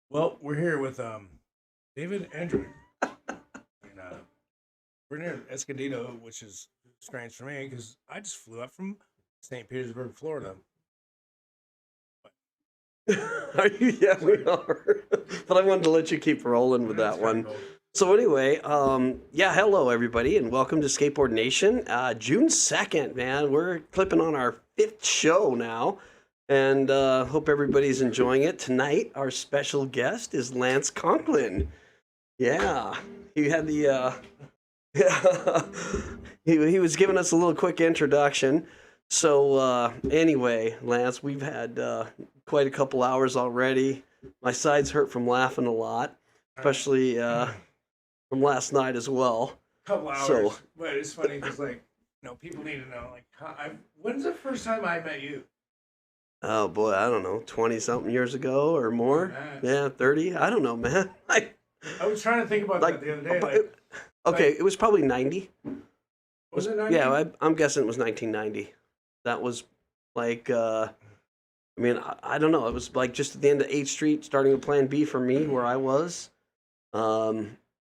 Well, we're here with David and Drew. And, we're near Escondido, which is strange for me because I just flew up from St. Petersburg, Florida. Are you? Yeah, we are. But I wanted to let you keep rolling with that one. So anyway, yeah, hello everybody, and welcome to Skateboard Nation. June 2nd, man, we're clipping on our 5th show now, and hope everybody's enjoying it. Tonight, our special guest is LANCE CONKLN. Yeah, he had the, he was giving us a little quick introduction. So anyway, Lance, we've had quite a couple hours already. My sides hurt from laughing a lot, especially from last night as well. Couple hours, so, but it's funny because, like, you know, people need to know, like, when's the first time I met you? Oh boy, I don't know, 20-something years ago or more. Yeah, 30. I don't know, man. I was trying to think about that the other day. Okay, it was probably 90. Was it 90? Yeah, I'm guessing it was 1990. That was like, I mean, I don't know. It was like just at the end of 8th Street, starting a Plan B for me where I was.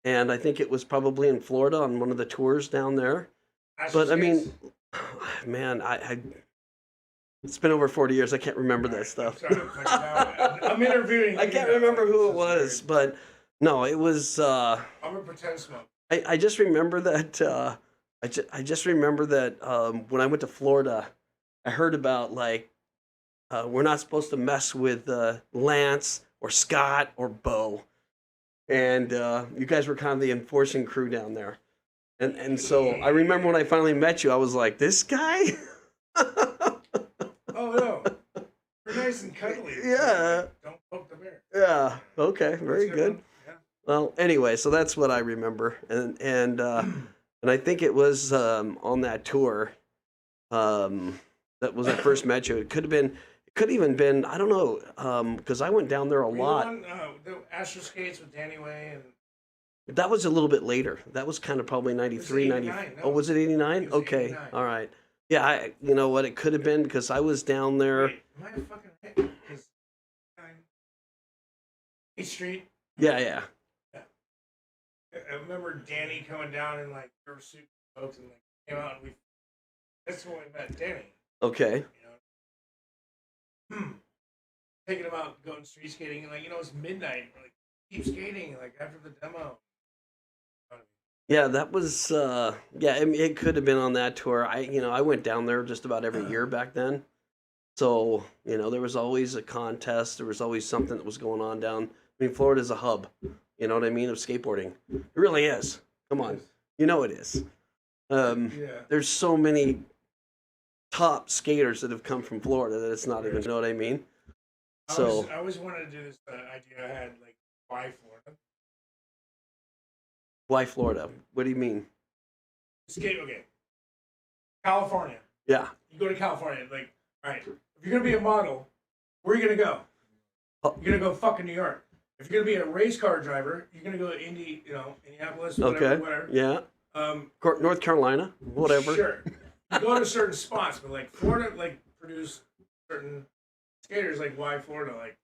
And I think it was probably in Florida on one of the tours down there. But I mean, man, it's been over 40 years. I can't remember that stuff. I'm interviewing. I can't remember who it was, but no, it was. I'm a pretend smoke. I just remember that. I just remember that when I went to Florida, I heard about like we're not supposed to mess with Lance or Scott or Bo. And you guys were kind of the enforcing crew down there. And so I remember when I finally met you, I was like, this guy? Oh, no. We're nice and cuddly. Yeah. Don't poke the bear. Yeah. Okay. Very good. Yeah. Well, anyway, so that's what I remember. And I think it was on that tour that was I first met you. It could even been, I don't know, because I went down there a lot. The Astro Skates with Danny Way. And that was a little bit later. That was kind of probably 93, 94. Oh, was it 89? Okay, 89. All right. Yeah, you know what, it could have been because I was down there. Wait, am I fucking right? 8th Street? Yeah. I remember Danny coming down in like your suit folks and like came out and that's when we met Danny. Okay. Taking him out, going street skating, and like, you know, it's midnight. We're like, keep skating, like after the demo. Yeah, that was it could have been on that tour. I went down there just about every year back then. So, you know, there was always a contest, there was always something that was going on down. I mean, Florida's a hub, you know what I mean, of skateboarding. It really is. Come on. You know it is. There's so many top skaters that have come from Florida that it's not even, you know what I mean? So I always wanted to do this idea I had, like, why Florida? Why Florida? What do you mean? Okay. California. Yeah. You go to California, like, all right, if you're going to be a model, where are you going to go? You're going to go fucking New York. If you're going to be a race car driver, you're going to go to Indianapolis, whatever. Yeah. North Carolina, whatever. Sure. You go to certain spots, but like Florida, like produce certain skaters. Like why Florida? Like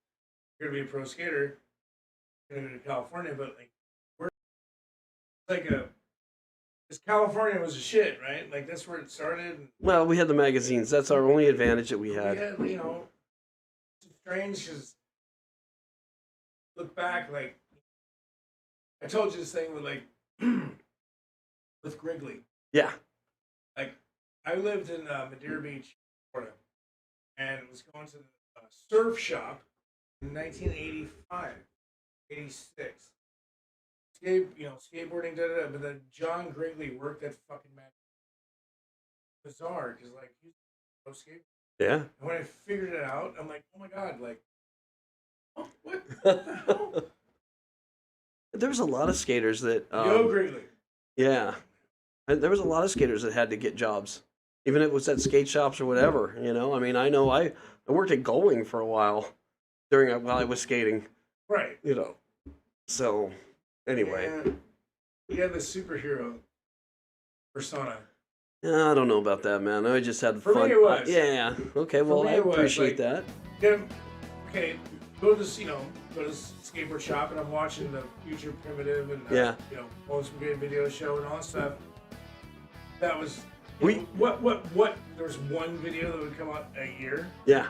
you're gonna be a pro skater, you're gonna go to California, but like we're like because California was a shit, right? Like that's where it started. Well, we had the magazines. That's our only advantage that we had. You know, it's strange because look back, like I told you this thing with like with Grigley. Yeah. Like. I lived in Madeira Beach, Florida, and was going to the surf shop in 1985, 86. Skateboarding, but then John Grigley worked at fucking Magic. Bizarre, because like he's a pro skater. Yeah. And when I figured it out, I'm like, oh my god, like, what the hell? There was a lot of skaters that. Go Grigley. Yeah, and there was a lot of skaters that had to get jobs. Even if it was at skate shops or whatever, you know. I mean, I know I worked at Going for a while while I was skating. Right. You know. So, anyway. You had the superhero persona. I don't know about that, man. I just had fun. For me, it was. Yeah. Okay. Well, I appreciate that. okay, go to skateboard shop, and I'm watching the Future Primitive and Most Brigade video show and all that stuff. That was what there was one video that would come out a year. Yeah.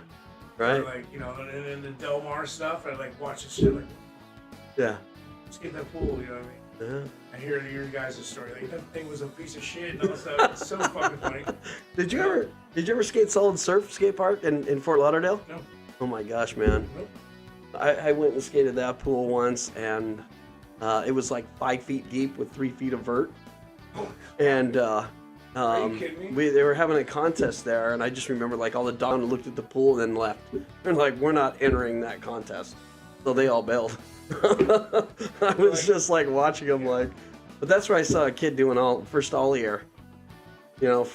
Right. Or like, and then the Del Mar stuff, I like watch this shit like, yeah. Skate that pool, you know what I mean? Yeah. I hear your guys' story. Like that thing was a piece of shit and all that stuff. It's so fucking funny. Did you ever skate Solid Surf skate park in Fort Lauderdale? No. Oh my gosh, man. Nope. I went and skated that pool once, and it was like 5 feet deep with 3 feet of vert. And are you kidding me? they were having a contest there, and I just remember like all the dogs looked at the pool and then left. They're like, we're not entering that contest. So they all bailed. I was just like watching them like, but that's where I saw a kid doing first ollie air. And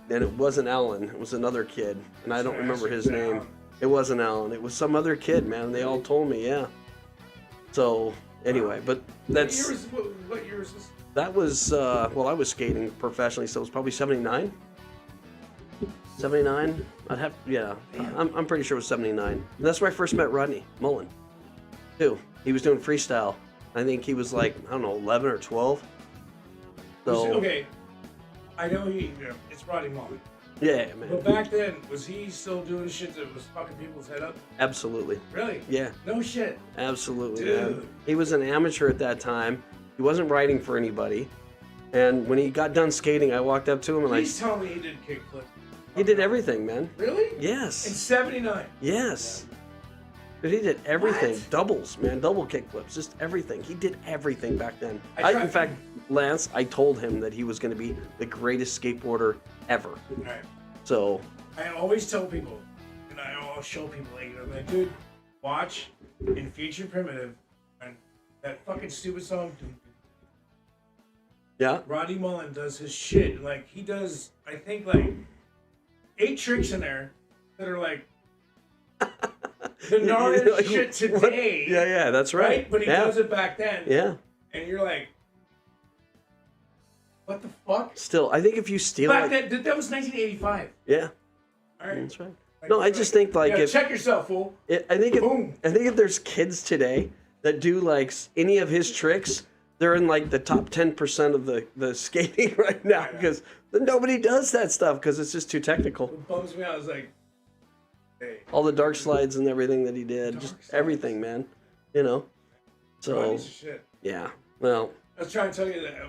it wasn't Alan, it was another kid, and I don't remember his name. It wasn't Alan, it was some other kid, man. They all told me, yeah. So anyway, but that's what year was this? That was I was skating professionally, so it was probably 79. 79? I'm pretty sure it was 79. And that's where I first met Rodney Mullen, too. He was doing freestyle. I think he was like, I don't know, 11 or 12. So okay, I know it's Rodney Mullen. Yeah, man. But back then, was he still doing shit that was fucking people's head up? Absolutely. Really? Yeah. No shit. Absolutely, Dude. man. He was an amateur at that time. He wasn't writing for anybody. And when he got done skating, I walked up to him and Please tell me he did kickflip. He did everything, man. Really? Yes. In 79? Yes. But he did everything. What? Doubles, man. Double kickflips. Just everything. He did everything back then. In fact, Lance, I told him that he was going to be the greatest skateboarder ever. Right. So. I always tell people, and I'll show people, like, dude, watch in Future Primitive, and that fucking stupid song, Yeah. Rodney Mullen does his shit. Like, he does, I think, like, 8 tricks in there that are like the gnarliest like, shit today. Yeah, that's right. But he does it back then. Yeah. And you're like, what the fuck? Still, I think if you steal back then, that was 1985. Yeah. All right. That's right. No, I just think like if check yourself, fool. I think if there's kids today that do like any of his tricks, they're in like the top 10% of the skating right now because nobody does that stuff because it's just too technical. What bums me out is like, hey. All the dark slides and everything that he did, just everything, man. So shit. Yeah. Well, I was trying to tell you that I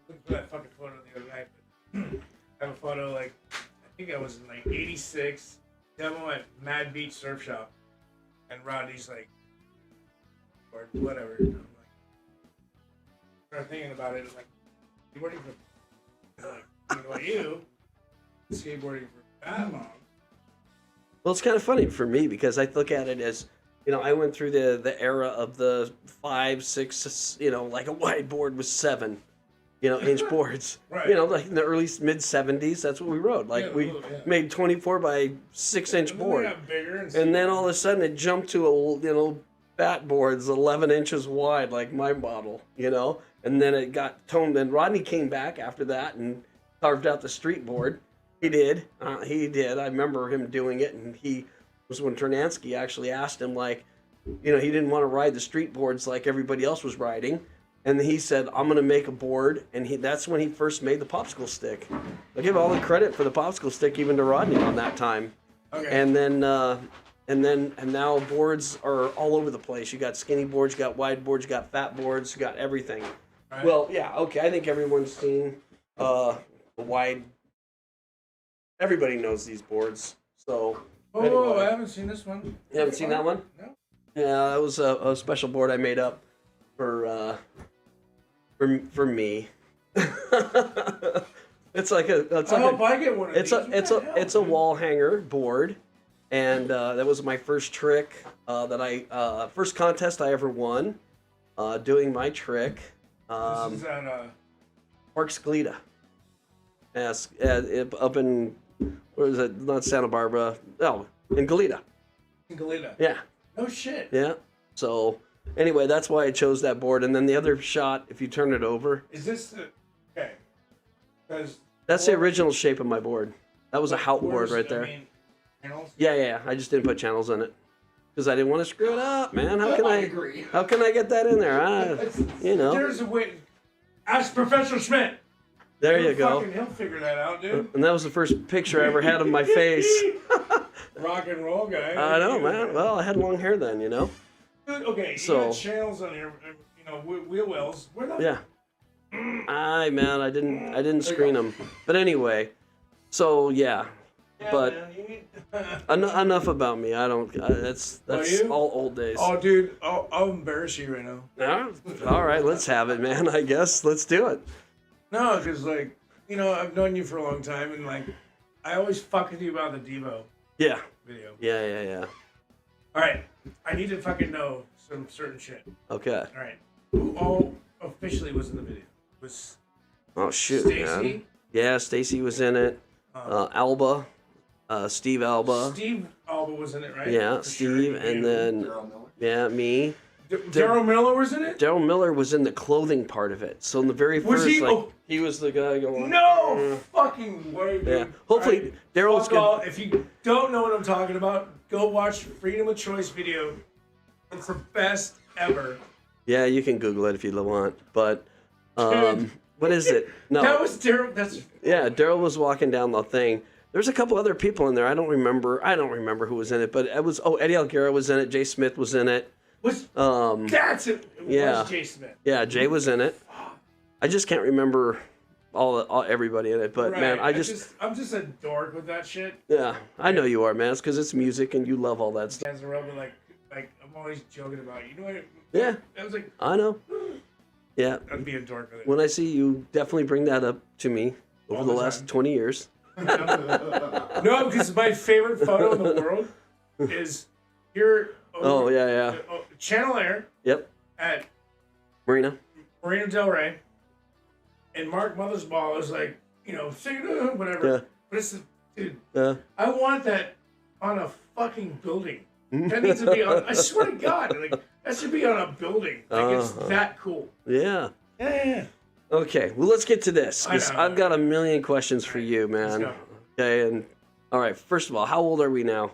looked for that fucking photo the other night. But I have a photo like I think I was in like '86. Demo at Mad Beach Surf Shop, and Rodney's like, or whatever. I'm like, start thinking about it. I'm like, skateboarding for like, skateboarding for that long. Well, it's kind of funny for me because I look at it as, I went through the era of the 5, 6, like a wide board was 7, inch boards. Right. Like in the early mid 70s, that's what we rode. Like we made 24 by 6 inch board. Got bigger and then all of a sudden it jumped to fat boards 11 inches wide, like my model, and then it got toned. And Rodney came back after that and carved out the street board. He did. I remember him doing it, and he was when Ternansky actually asked him, like, he didn't want to ride the street boards like everybody else was riding. And he said, I'm going to make a board. And that's when he first made the popsicle stick. I give all the credit for the popsicle stick even to Rodney on that time. Okay. And then now boards are all over the place. You got skinny boards, you got wide boards, you got fat boards, you got everything. Right. Well, yeah, okay. I think everyone's seen the wide. Everybody knows these boards. So. Oh, anyway. I haven't seen this one. You haven't seen that one? No. Yeah, that was a special board I made up for me. It's like I get one of these. It's a wall hanger board, and that was my first trick first contest I ever won, doing my trick. This is at Park Scalita. Yes, up in where is it? Not Santa Barbara. No, in Goleta. In Goleta. Yeah. No shit. Yeah. So anyway, that's why I chose that board. And then the other shot, if you turn it over. Is this okay? Because that's the original shape of my board. That was a Hout board right there. Channels? Yeah. I just didn't put channels in it. because I didn't want to screw it up, man. How can agree. How can I get that in there? You know. There's a way. Ask Professor Schmidt. There you go. He'll figure that out, dude. And that was the first picture I ever had of my face. Rock and roll guy. I know, man. Well, I had long hair then, you know. Dude, okay, So- you got channels on here, you know, wheel wells. Where the Yeah. Man, I didn't screen them. But anyway, so yeah. Yeah, But man, you need... enough about me. I don't. That's you? all old days. Oh, dude, I'll embarrass you right now. All right, let's have it, man. I guess let's do it. No, because, like, you know, I've known you for a long time, and, like, I always fuck with you about the Devo Yeah. video. Yeah. All right, I need to fucking know some certain shit. Okay. All right, who all officially was in the video? Was Oh shoot, Stacy? man. Yeah, Stacy was in it. Alba, Steve Alba. Steve Alba was in it, right? Yeah, For Steve, sure. and then Daryl Miller. yeah, me. Daryl Miller was in it? Daryl Miller was in the clothing part of it. So in the very Was first, he? like, Oh. he was the guy going. No fucking way, dude. Yeah. Hopefully, Daryl's Fuck all. good. If you don't know what I'm talking about, go watch Freedom of Choice video. It's the best ever. Yeah, you can Google it if you want. But Dude. what is it? No. That was Daryl. That's Yeah, Daryl was walking down the thing. There's a couple other people in there. I don't remember who was in it, but it was Eddie Alguera was in it. Jay Smith was in it. was that's it. It yeah. was Jay Smith. Yeah, Jay was in it. I just can't remember all everybody in it, but Right. man, I'm just a dork with that shit. yeah, I know you are, man. It's because it's music and you love all that stuff. Hands are rubbing like I'm always joking about it. You know what? Yeah, I was like, I know. Yeah, I'd be a dork with it. when I see you, definitely bring that up to me over All the the last time. 20 years. No, because my favorite photo in the world is here. Oh yeah. Channel Air Yep, at Marina. Marina Del Rey, and Mark Mothersbaugh is like, you know, singing whatever. Yeah. But it's dude, Yeah. I want that on a fucking building. That needs to be on. I swear to God, like that should be on a building. Like it's that cool. Yeah. Yeah. Okay, well, let's get to this, 'cause I know. I've got a million questions for you, man. go. Okay, and all right, first of all, how old are we now?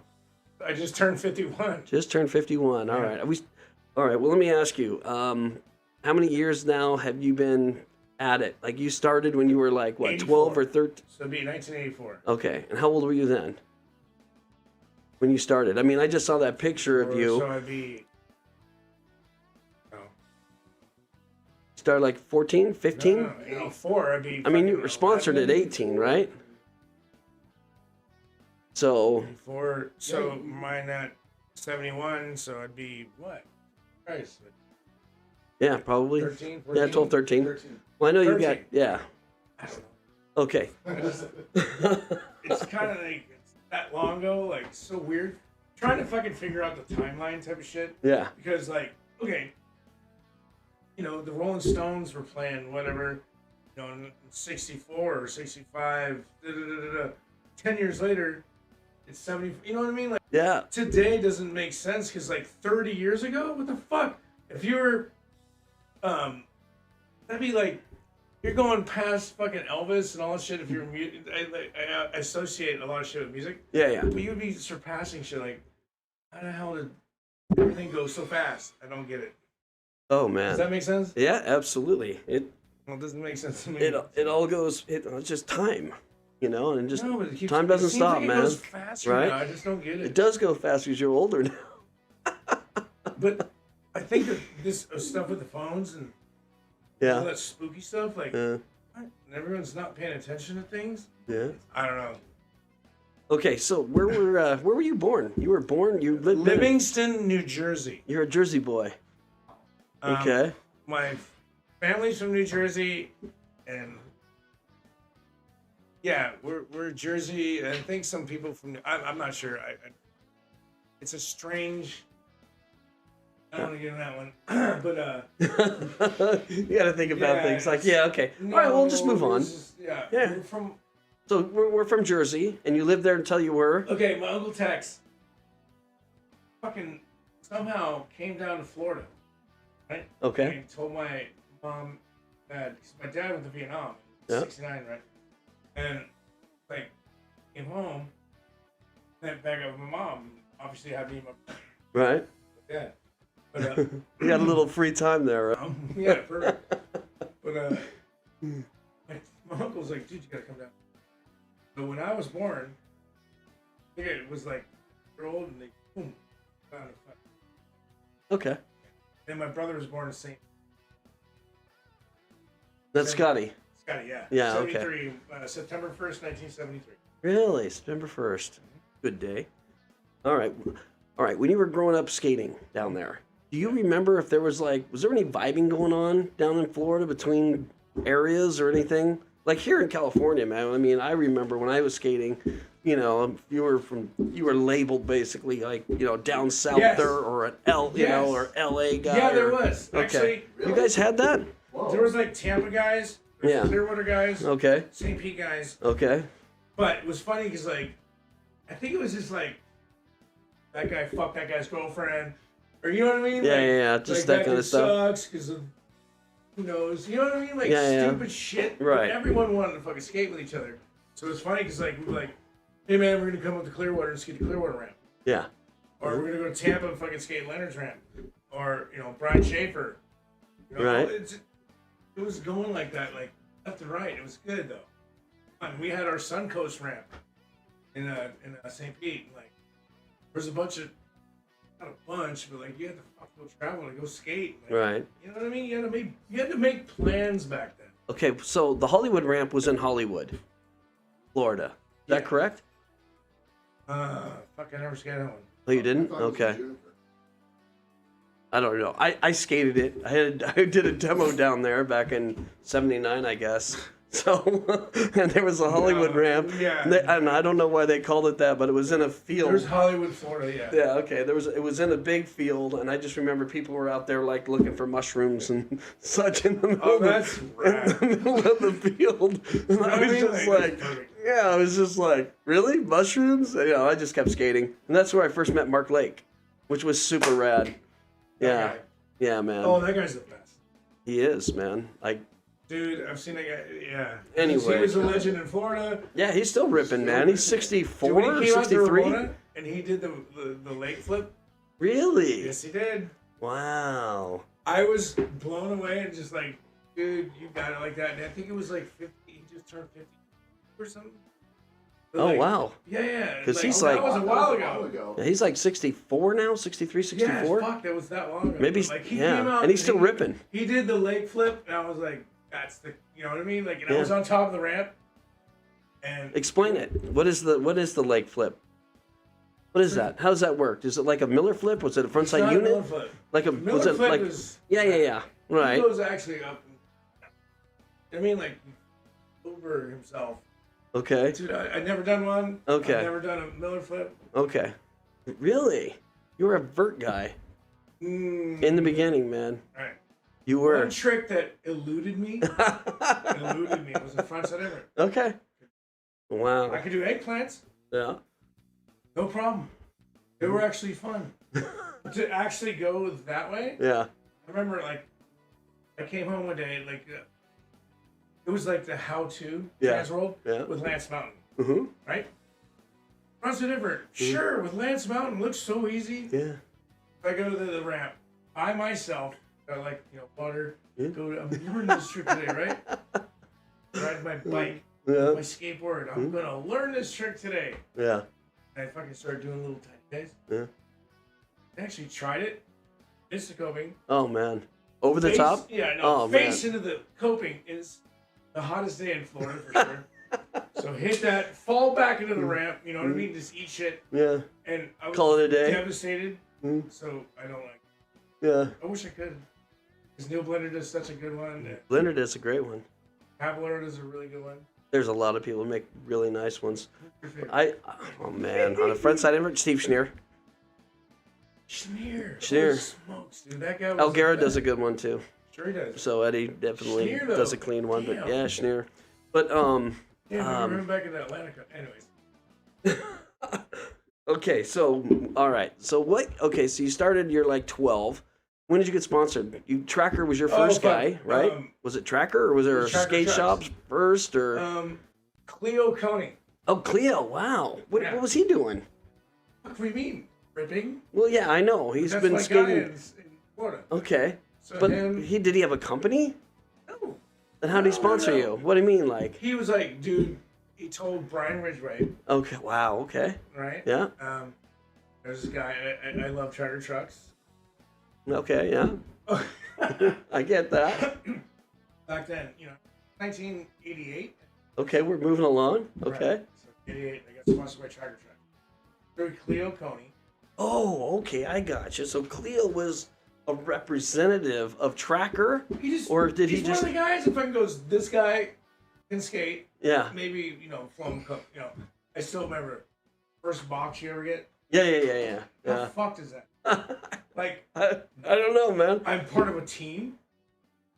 I just turned 51. Just turned 51. All right. All right, well, let me ask you, how many years now have you been at it? Like, you started when you were like, what, 12 or 13? So it'd be 1984. Okay, and how old were you then? When you started? I mean, I just saw that picture of you. So I'd be. Started like 14, 15? No, 84. I'd be. I mean, you fucking were sponsored at 18, right? So, 84. So mine at 71. So I'd be what? Christ. yeah, probably. 13, Yeah, 12, 13. 13. Well, I know you 13. got, yeah. I don't know. Okay. It's kind of like it's that long ago. Like so weird. Trying to fucking figure out the timeline type of shit. Yeah. Because like, okay. You know, the Rolling Stones were playing whatever, you know, in 64 or 65. 10 years later, it's 70. You know what I mean? Like, Yeah. today doesn't make sense because, like, 30 years ago, what the fuck? If you were, that'd be like, you're going past fucking Elvis and all that shit if you're I associate a lot of shit with music. Yeah. But you'd be surpassing shit like, how the hell did everything go so fast? I don't get it. Oh, Does man. that make sense? Yeah, absolutely. Well, it doesn't make sense to me. It all goes. It's just time, you know, and just No, but it keeps, time doesn't it seems stop, like man. It goes faster Right? now. I just don't get it it. does go fast because you're older now. But I think that this stuff with the phones and all Yeah. that spooky stuff, like, Yeah. what? And everyone's not paying attention to things. Yeah. I don't know. Okay, so where were you born? You were born. You lived. Livingston, New Jersey. You're a Jersey boy. Okay. My family's from New Jersey, and yeah, we're Jersey. I think some people from I'm not sure. It's a strange. I don't want to get in that one, but you got to think about yeah, things like, it's- yeah, okay. All right, we'll just move on. Yeah, Yeah. We're from So we're from Jersey, and you lived there until you were. okay. My uncle Tex fucking somehow came down to Florida, right? Okay. I told my mom that 'cause my dad went to Vietnam, Yeah. 69, right? And like came home, went back up with my mom. Obviously, had me my Right. Yeah. But, you got a little free time there, right? yeah, perfect. But my uncle's like, dude, you gotta come down. So when I was born, I think it was like year old, and they boom, found it. Okay. Then my brother was born the same. That's Scotty. Scotty, yeah. Yeah. 73, Okay. September 1st, 1973. Really, September 1st. Good day. All right. When you were growing up skating down there, do you remember if there was there any vibing going on down in Florida between areas or anything? Like here in California, man. I mean, I remember when I was skating, you were labeled basically down south Yes. there or an or LA guy. Yeah, there was. Okay. Actually, You guys had that? there was like Tampa guys, Yeah. Clearwater guys, Okay. St. Pete guys. Okay. But it was funny because I think it was just that guy fucked that guy's girlfriend, or you know what I mean? Yeah. Just that kind of stuff. Sucks because of who knows? You know what I mean? Stupid shit. Right. Everyone wanted to fucking skate with each other. So it's funny because we were like, hey man, we're gonna come up to Clearwater and skate the Clearwater ramp, Yeah. or we're gonna go to Tampa and fucking skate Leonard's ramp, or Brian Schaefer. Right. It was going like that, left and right. It was good though. And we had our Suncoast ramp in St. Pete. There's a bunch of, not a bunch, but you had to fucking travel to go skate. Right. You know what I mean? You had to make plans back then. Okay, so the Hollywood ramp was in Hollywood, Florida. Is that correct? Fuck, I never skated that one. Oh, you didn't? Okay. I don't know. I skated it. I did a demo down there back in '79, I guess. So, and there was a Hollywood ramp. Yeah. And I don't know why they called it that, but it was in a field. There's Hollywood, Florida, yeah. Yeah, okay. It was in a big field, and I just remember people were out there looking for mushrooms and such in the middle, that's rad. in the middle of the field. And I was just I was just really? Mushrooms? I just kept skating. And that's where I first met Mark Lake, which was super rad. Yeah. Okay. Yeah, man. Oh, that guy's the best. He is, man. Dude, I've seen that guy, yeah. Anyway. He was a legend in Florida. Yeah, he's still ripping, man. He's 64 Dude, when or he came out to 63. Ramona and he did the lake flip. Really? Yes, he did. Wow. I was blown away and just dude, you got it like that. And I think it was 50. He just turned 50 or something. But wow. Yeah. 'Cause he's that was a while ago. Yeah, he's 64 now, 63, 64. Yeah, fuck, that was that long ago. Maybe, he came out and he's still ripping. He did the lake flip, and I was like, that's the, you know what I mean? And Yeah. I was on top of the ramp. And Explain it. What is the leg flip? What is that? How does that work? Is it like a Miller flip? Was it a frontside not a unit? Miller flip. Miller Was it flip is Yeah. Right. He goes actually up. Over himself. Okay. Dude, I'd never done one. Okay. I've never done a Miller flip. Okay. Really? You were a vert guy in the beginning, man. Right. You were. One trick that eluded me was a frontside invert. Okay. Wow. I could do eggplants. Yeah. No problem. They were actually fun. To actually go that way. Yeah. I remember, I came home one day, it was the how-to Trans World with Lance Mountain. Mm-hmm. Right? Frontside invert. Sure, with Lance Mountain, looks so easy. Yeah. I go to the ramp, I myself, got water. Yeah. I'm learning this trick today, right? Ride my bike, my skateboard. I'm gonna learn this trick today. Yeah. And I fucking started doing little tiny guys. Yeah. I actually tried it. It's the coping. Oh man. Over the top? Yeah, no. Oh, face into the coping is the hottest day in Florida for sure. So hit that, fall back into the ramp. You know what I mean? Just eat shit. Yeah. And I was Call it a day. devastated. So I don't like. Yeah. I wish I could. Because Neil Blender does such a good one. Blender does a great one. Pablo does a really good one. There's a lot of people who make really nice ones. Oh man, on the front side invert, Steve Schneer. Schneer. Schneer. Holy smokes, dude. That guy was Algara does a good one too. Sure he does. So Eddie definitely Schneer, though. does a clean one, but Damn. yeah, Schneer. But Yeah, remember him back in the Atlantic. Anyways. okay, so all right. So what? Okay, so you started. You're 12. When did you get sponsored? Tracker was your first guy, right? Was it Tracker or was there Tracker skate Trucks. shops first or? Cleo Coney. Oh, Cleo! Wow. What Yeah. was he doing? What do you mean? ripping. Well, yeah, I know. He's That's been my skating. guy in Florida. Okay. So But him, did he have a company? no. Then how did he sponsor No. you? What do you mean, like? He was like, dude, he told Brian Ridgway, Okay, wow, okay. right? Yeah. There's this guy, I love charter trucks. Okay, yeah. I get that. Back then, 1988. Okay, we're moving along. Okay. Right. So 88, I got sponsored by charter truck. Through Cleo Coney. Oh, okay, I got you. So Cleo was a representative of Tracker? He's Or did he one just... of the guys that fucking goes, this guy can skate. Yeah. Maybe, flown, I still remember first box you ever get. Yeah. How fucked is that? Like, I don't know, man. I'm part of a team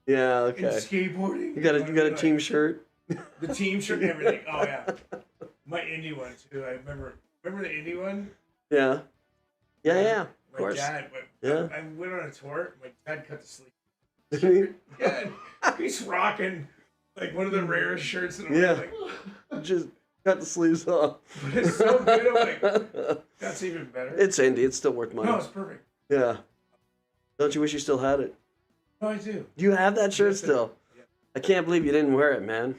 Yeah, in okay. skateboarding. You got a team shirt? The team shirt and everything. Oh, yeah. My indie one, too. I remember the indie one? Yeah. Yeah, of My course. dad, Yeah. I went on a tour. My dad cut the sleeve. Yeah, he's rocking like one of the rarest shirts in the world. Like, Just cut the sleeves off. but it's so good. I'm like, that's even better. It's indie. It's still worth money. No, it's perfect. Yeah. Don't you wish you still had it? No, I do. Do you have that shirt Yes, I still? do. Yeah. I can't believe you didn't wear it, man.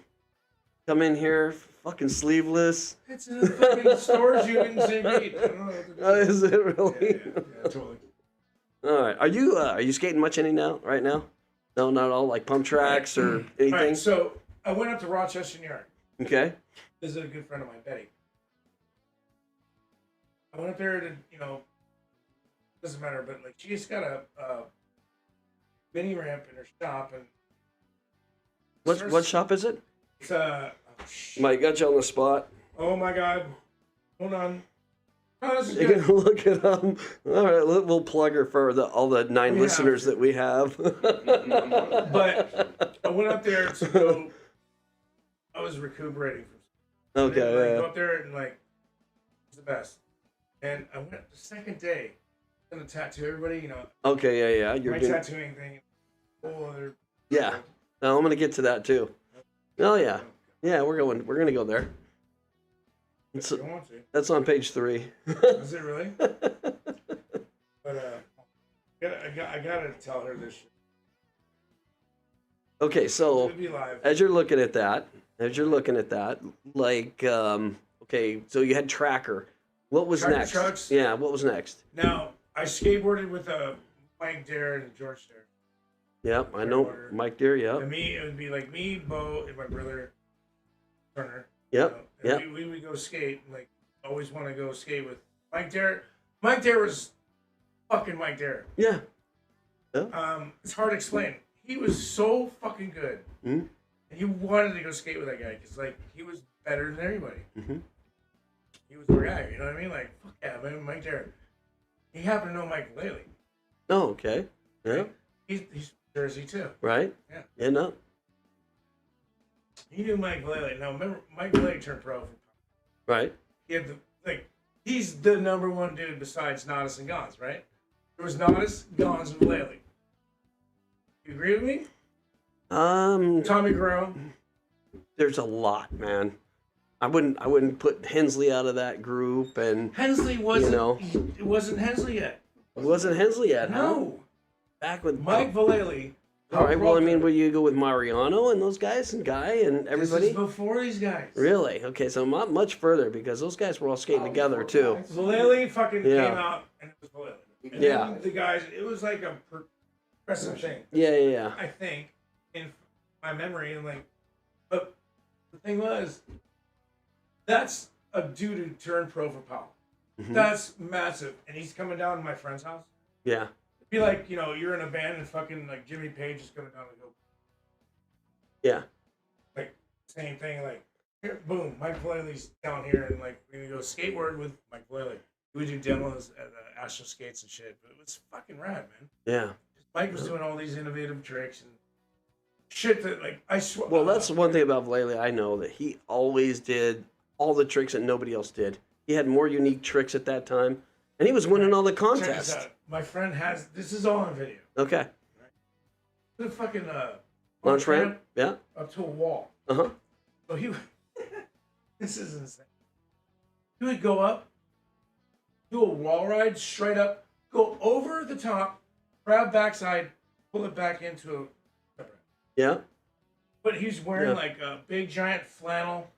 Come in here, fucking sleeveless. It's in the fucking storage unit in St. Pete. I don't know what to do. Oh, is it really? Yeah, totally. All right. Are you skating much any now? Right now? No, not at all. Like pump tracks or anything. All right, so I went up to Rochester, New York. Okay. Visited a good friend of mine, Betty. I went up there to, doesn't matter, but like she's got a mini ramp in her shop, and What shop is it? it's Mike, got you on the spot. oh my god, hold on. Oh, this is You're good. gonna look it up. All right, we'll plug her for all the 9 Yeah. listeners that we have. But I went up there to go. I was recuperating from. Okay. Go Yeah. up there and it's the best. And I went the second day. I'm gonna tattoo everybody. Okay. Yeah. You're My doing. tattooing thing. Whole other. Yeah. No, I'm gonna get to that too. Oh yeah. Yeah, we're gonna go there. If you want to. That's on page 3. Is it really? But I gotta tell her this shit. Okay, so It'll be live. as you're looking at that, like, okay, so you had Tracker. What was Tracker next? trucks. Yeah, what was next? Now I skateboarded with Mike Dare and George Dare. Yep, I know Order. Mike Deere. Yep, And it would be like me, Bo, and my brother Turner. yep, And yep. we would go skate. Always want to go skate with Mike Dare. Mike Dare was fucking Mike Dare. Yeah. It's hard to explain. He was so fucking good. Mm-hmm. And you wanted to go skate with that guy because he was better than everybody. Mm-hmm. He was the guy, you know what I mean? Like, fuck yeah, man, Mike Dare. He happened to know Mike Laley. Oh, okay. Yeah. He's Jersey too. Right. Yeah. Yeah. No. He knew Mike Laley. Now remember, Mike Laley turned pro. Right. He had he's the number one dude besides Nodis and Gons, right? There was Nodis, Gons, and Laley. You agree with me? Tommy Guerrero. There's a lot, man. I wouldn't put Hensley out of that group, and Hensley wasn't. You know. It wasn't Hensley yet. it wasn't Hensley yet. Huh? No. Back with Mike Vallely. All right. Well, I mean, will you go with Mariano and those guys and Guy and everybody? This is before these guys. Really? Okay, so not much further because those guys were all skating together too. Vallely fucking Yeah. came out and it was Vallely. And Yeah. then the guys, it was like a progressive thing. Yeah. I think, in my memory, and but the thing was, that's a dude who turned pro for Powell. Mhm. That's massive, and he's coming down to my friend's house. Yeah. It'd be like, you're in a band and fucking Jimmy Page is coming down and go, Yeah. same thing, here, boom, Mike Vallely's down here, and we're gonna go skateboard with Mike Vallely. We would do demos at Astro Skates and shit, but it was fucking rad, man. Yeah. Mike was doing all these innovative tricks and shit that I swear. Well, that's the one thing about Vallely. I know that he always did all the tricks that nobody else did. He had more unique tricks at that time, and he was winning all the Check this contests. out. My friend has this is all on video. Okay. The fucking Launch ramp. Yeah. up to a wall. Uh-huh. So he, this is insane. He would go up, do a wall ride straight up, go over the top, grab backside, pull it back into a. Yeah. But he's wearing like a big giant flannel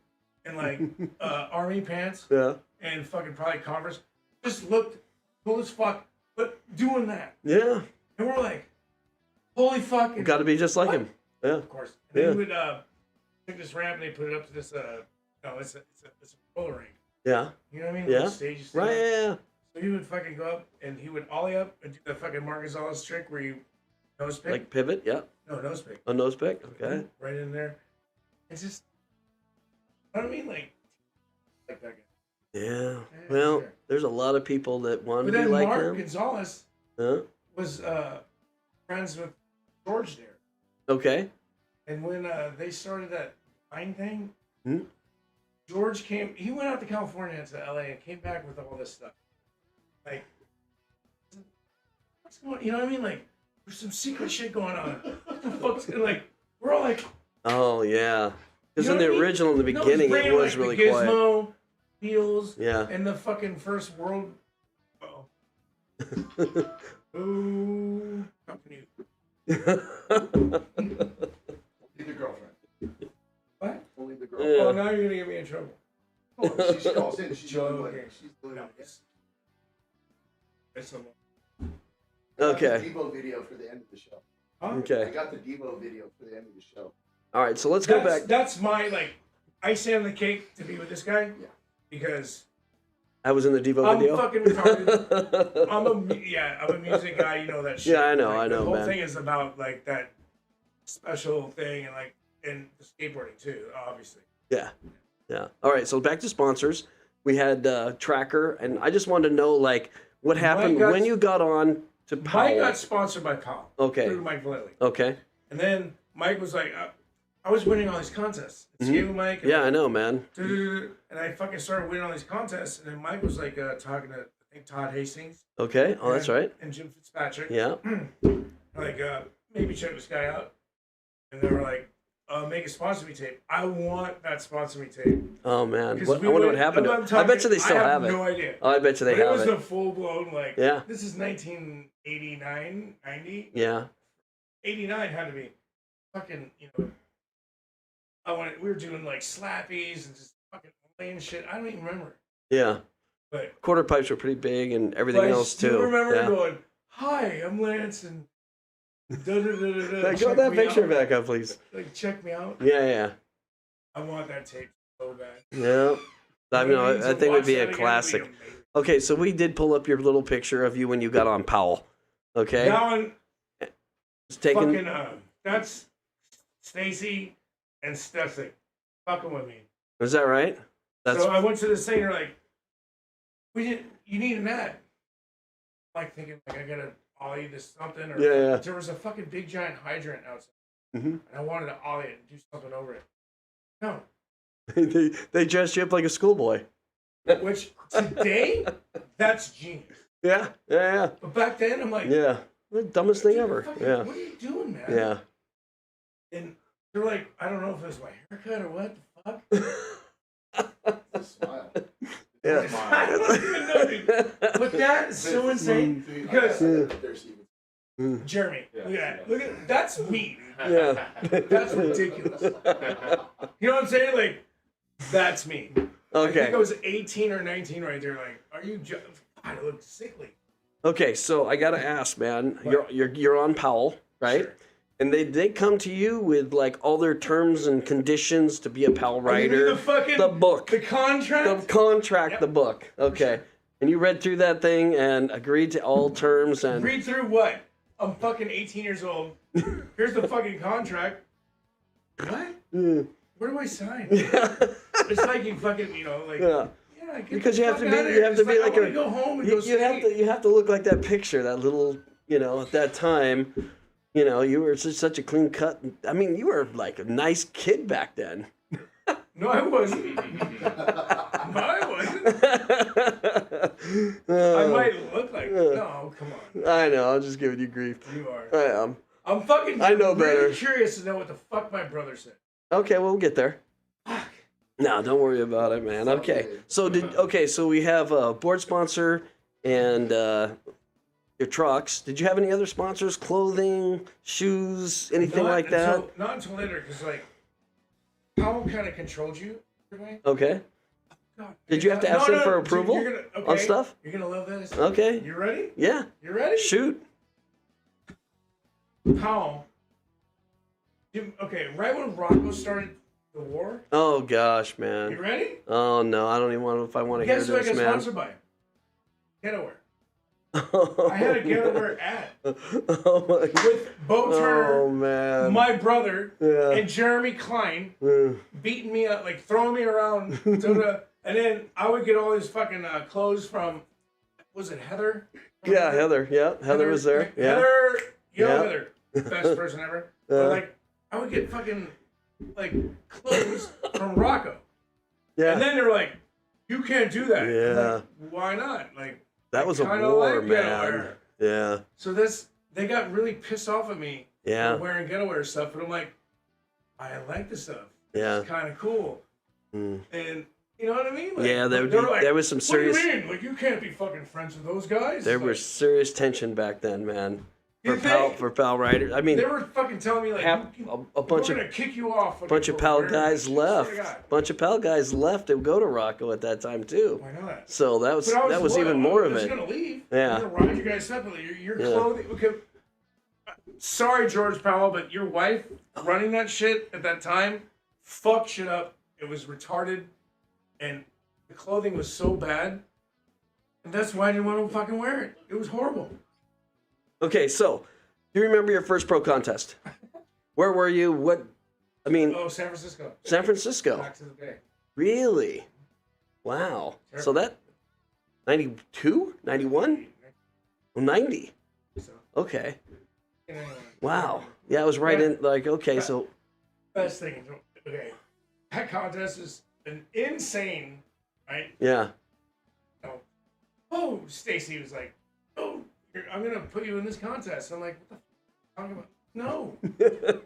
and like army pants. Yeah. And fucking probably Converse. Just looked cool as fuck, but doing that. Yeah. And we're like, holy fuck. Got to be just like him. Yeah. Of course. And then we would take this ramp and they put it up to this, no, it's a roller rink. Yeah. You know what I mean? Yeah. Stage Right. Yeah. So he would fucking go up and he would ollie up and do the fucking Marquez trick where you nose pick. Like pivot. Yeah. No, nose pick. A nose pick. Okay. Right in there. It's just, you know what I mean? Like that guy. Yeah. Well, there's a lot of people that want to But be then like Mark him. Gonzalez was friends with George there. Okay. And when they started that Vine thing, Hmm? George he went out to California to LA and came back with all this stuff. Like, what's going on? You know what I mean? Like, there's some secret shit going on. What the fuck's like, we're all like, Oh, yeah. Because You know in the what I mean? original, in the no, beginning, he's it bringing, was like, really the quiet. Gizmo, Feels, Yeah. and the fucking first world. Ooh, how can you? Leave the girlfriend. What? Only the Yeah. girlfriend. Oh, now you're gonna get me in trouble. Oh, she calls in. She's doing what? Okay. She's doing No, what? it's someone. Okay. Devo video for the end of the show. Huh? I Okay. got the Devo video for the end of the show. All right. So let's go back. That's my like icing on the cake to be with this guy. Yeah. Because I was in the Devo I'm video. fucking retarded. I'm a music guy. You know that shit. Yeah, I know, Like, I know, The whole man. thing is about like that special thing and like and the skateboarding too, obviously. Yeah. Yeah. All right. So back to sponsors. We had Tracker, and I just wanted to know, like, what happened got- when you got on to Powell. Mike got sponsored by Powell. Okay. Through Mike Vallely. Okay. And then Mike was like, I was winning all these contests. Skating Mike. And Yeah, I know, man. And I fucking started winning all these contests, and then Mike was like talking to I think Todd Hastings. Okay. Oh, that's right. And Jim Fitzpatrick. Yeah. Like maybe check this guy out. And they were like, make a sponsor me tape. I want that sponsor me tape. Oh man. 'Cause What, we I wonder went- what happened to I'm it. I bet you they talking- still I have it. No idea. Oh, I bet you they But have it was it. a full blown like. Yeah. This is 1989, 90. Yeah. 89 had to be fucking, you know. We were doing like slappies and just fucking playing shit. I don't even remember. Yeah. But Quarter pipes were pretty big and everything I else still too. remember Yeah. going, "Hi, I'm Lance," and Like, check got that me picture out. back up, please. Like, check me out. Yeah, yeah. I want that tape so bad. Yeah. I mean, I think it would be a Watch that again, classic. it'd be amazing. Okay, so we did pull up your little picture of you when you got on Powell. Okay. That one, It's taken. fucking, that's Stacy and Stefan fucking with me. Is that right? That's So I went to the singer like, you need an ad. Like thinking like I gotta ollie this something or Yeah. there was a fucking big giant hydrant outside Mhm. and I wanted to ollie it and do something over it. No, they dressed you up like a schoolboy. which today that's genius. Yeah. Yeah. But back then I'm like, Yeah. Yeah. The dumbest thing dude, ever. fucking- Yeah. what are you doing, man? Yeah. And they're like, I don't know if it was my haircut or what the fuck. The smile. Yeah. I don't even know, dude. But that is so insane because There's even. Jeremy, Yeah, look at that. yeah. Look at that's me. Dude. Yeah. That's ridiculous. You know what I'm saying? Like, that's me. I think Okay. I was 18 or 19 right there. Like, are you God, I look sickly. Okay. So I gotta ask, man. What? You're on Powell, right? Sure. And they come to you with like all their terms and conditions to be a Powell Oh, you mean writer. the fucking The book. the contract. The contract, Yep. the book. Okay. And you read through that thing and agreed to all terms and Read through what? I'm fucking 18 years old. Here's the fucking contract. What? Mm. Where do I sign? yeah. It's like you fucking, you know, like Yeah. yeah, get Because the you have fuck to be- outta you here. have to It's be I like wanna a- go home and You, go you have to look like that picture, that little, you know, at that time, you know, you were such a clean cut. I mean, you were like a nice kid back then. No, I wasn't. No, I wasn't. I might look like no, come on. I know, I'm just giving you grief. You are. I am. I'm fucking I know really better. curious to know what the fuck my brother said. Okay, we'll get there. No, don't worry about it, man. Okay. So so we have a board sponsor and your trucks. Did you have any other sponsors? Clothing, shoes, anything like that? Not until later, because like Powell kind of controlled you. Okay. God. Did you have to ask them for dude, approval on stuff? You're gonna love this. Okay. You ready? Yeah. You ready? Shoot. Powell. Okay, right when Rocco started the war. Oh gosh, man. You ready? Oh no, I don't even want to. If I want to hear Guess who I this, got man. sponsored by? Getaware. I had a Getaware ad Oh my. with Bo Turner, Oh man. my brother, Yeah. and Jeremy Klein Mm. beating me up, like throwing me around. And then I would get all these fucking clothes from, was it Heather? Yeah, Heather. Yeah, Heather was there. Yeah. Heather, Yeah. Heather, best person ever. But like, I would get fucking like clothes from Rocco, Yeah. and then they were like, "You can't do that." I'm Yeah. like, why not? Like, That was a kinda war, like man. Getaware. Yeah. So they got really pissed off at me Yeah. for wearing Getaware stuff, but I'm like, I like this stuff. Yeah. It's kind of cool, Mm. and you know what I mean? Like, Yeah, they were like, there was some serious. What do you mean? Like, you can't be fucking friends with those guys? There Like, was serious tension back then, man. For Did pal they? for pal riders. I mean, they were fucking telling me like, a bunch we're of gonna kick you off. bunch of pal guys left. God. Bunch of pal guys left to go to Rocco at that time too. I know that. So that was But I that was loyal. even more I of was it. gonna leave. Yeah. I'm gonna ride you guys separately. Your Yeah. clothing. Okay. Sorry, George Powell, but your wife running that shit at that time fucked shit up. It was retarded, and the clothing was so bad, and that's why I didn't want to fucking wear it. It was horrible. Okay, so do you remember your first pro contest? Where were you? What? I mean, Oh, San Francisco. San Francisco. Back to the Bay. Really? Wow. So that 92, 91, 90. So, Okay. anyway. Wow. Yeah, I was right in. Like, okay, so Best thing. Okay. That contest is an insane, right? yeah. Oh, Stacy was like, "Oh, I'm gonna put you in this contest." I'm like, "What the f- talking about? No,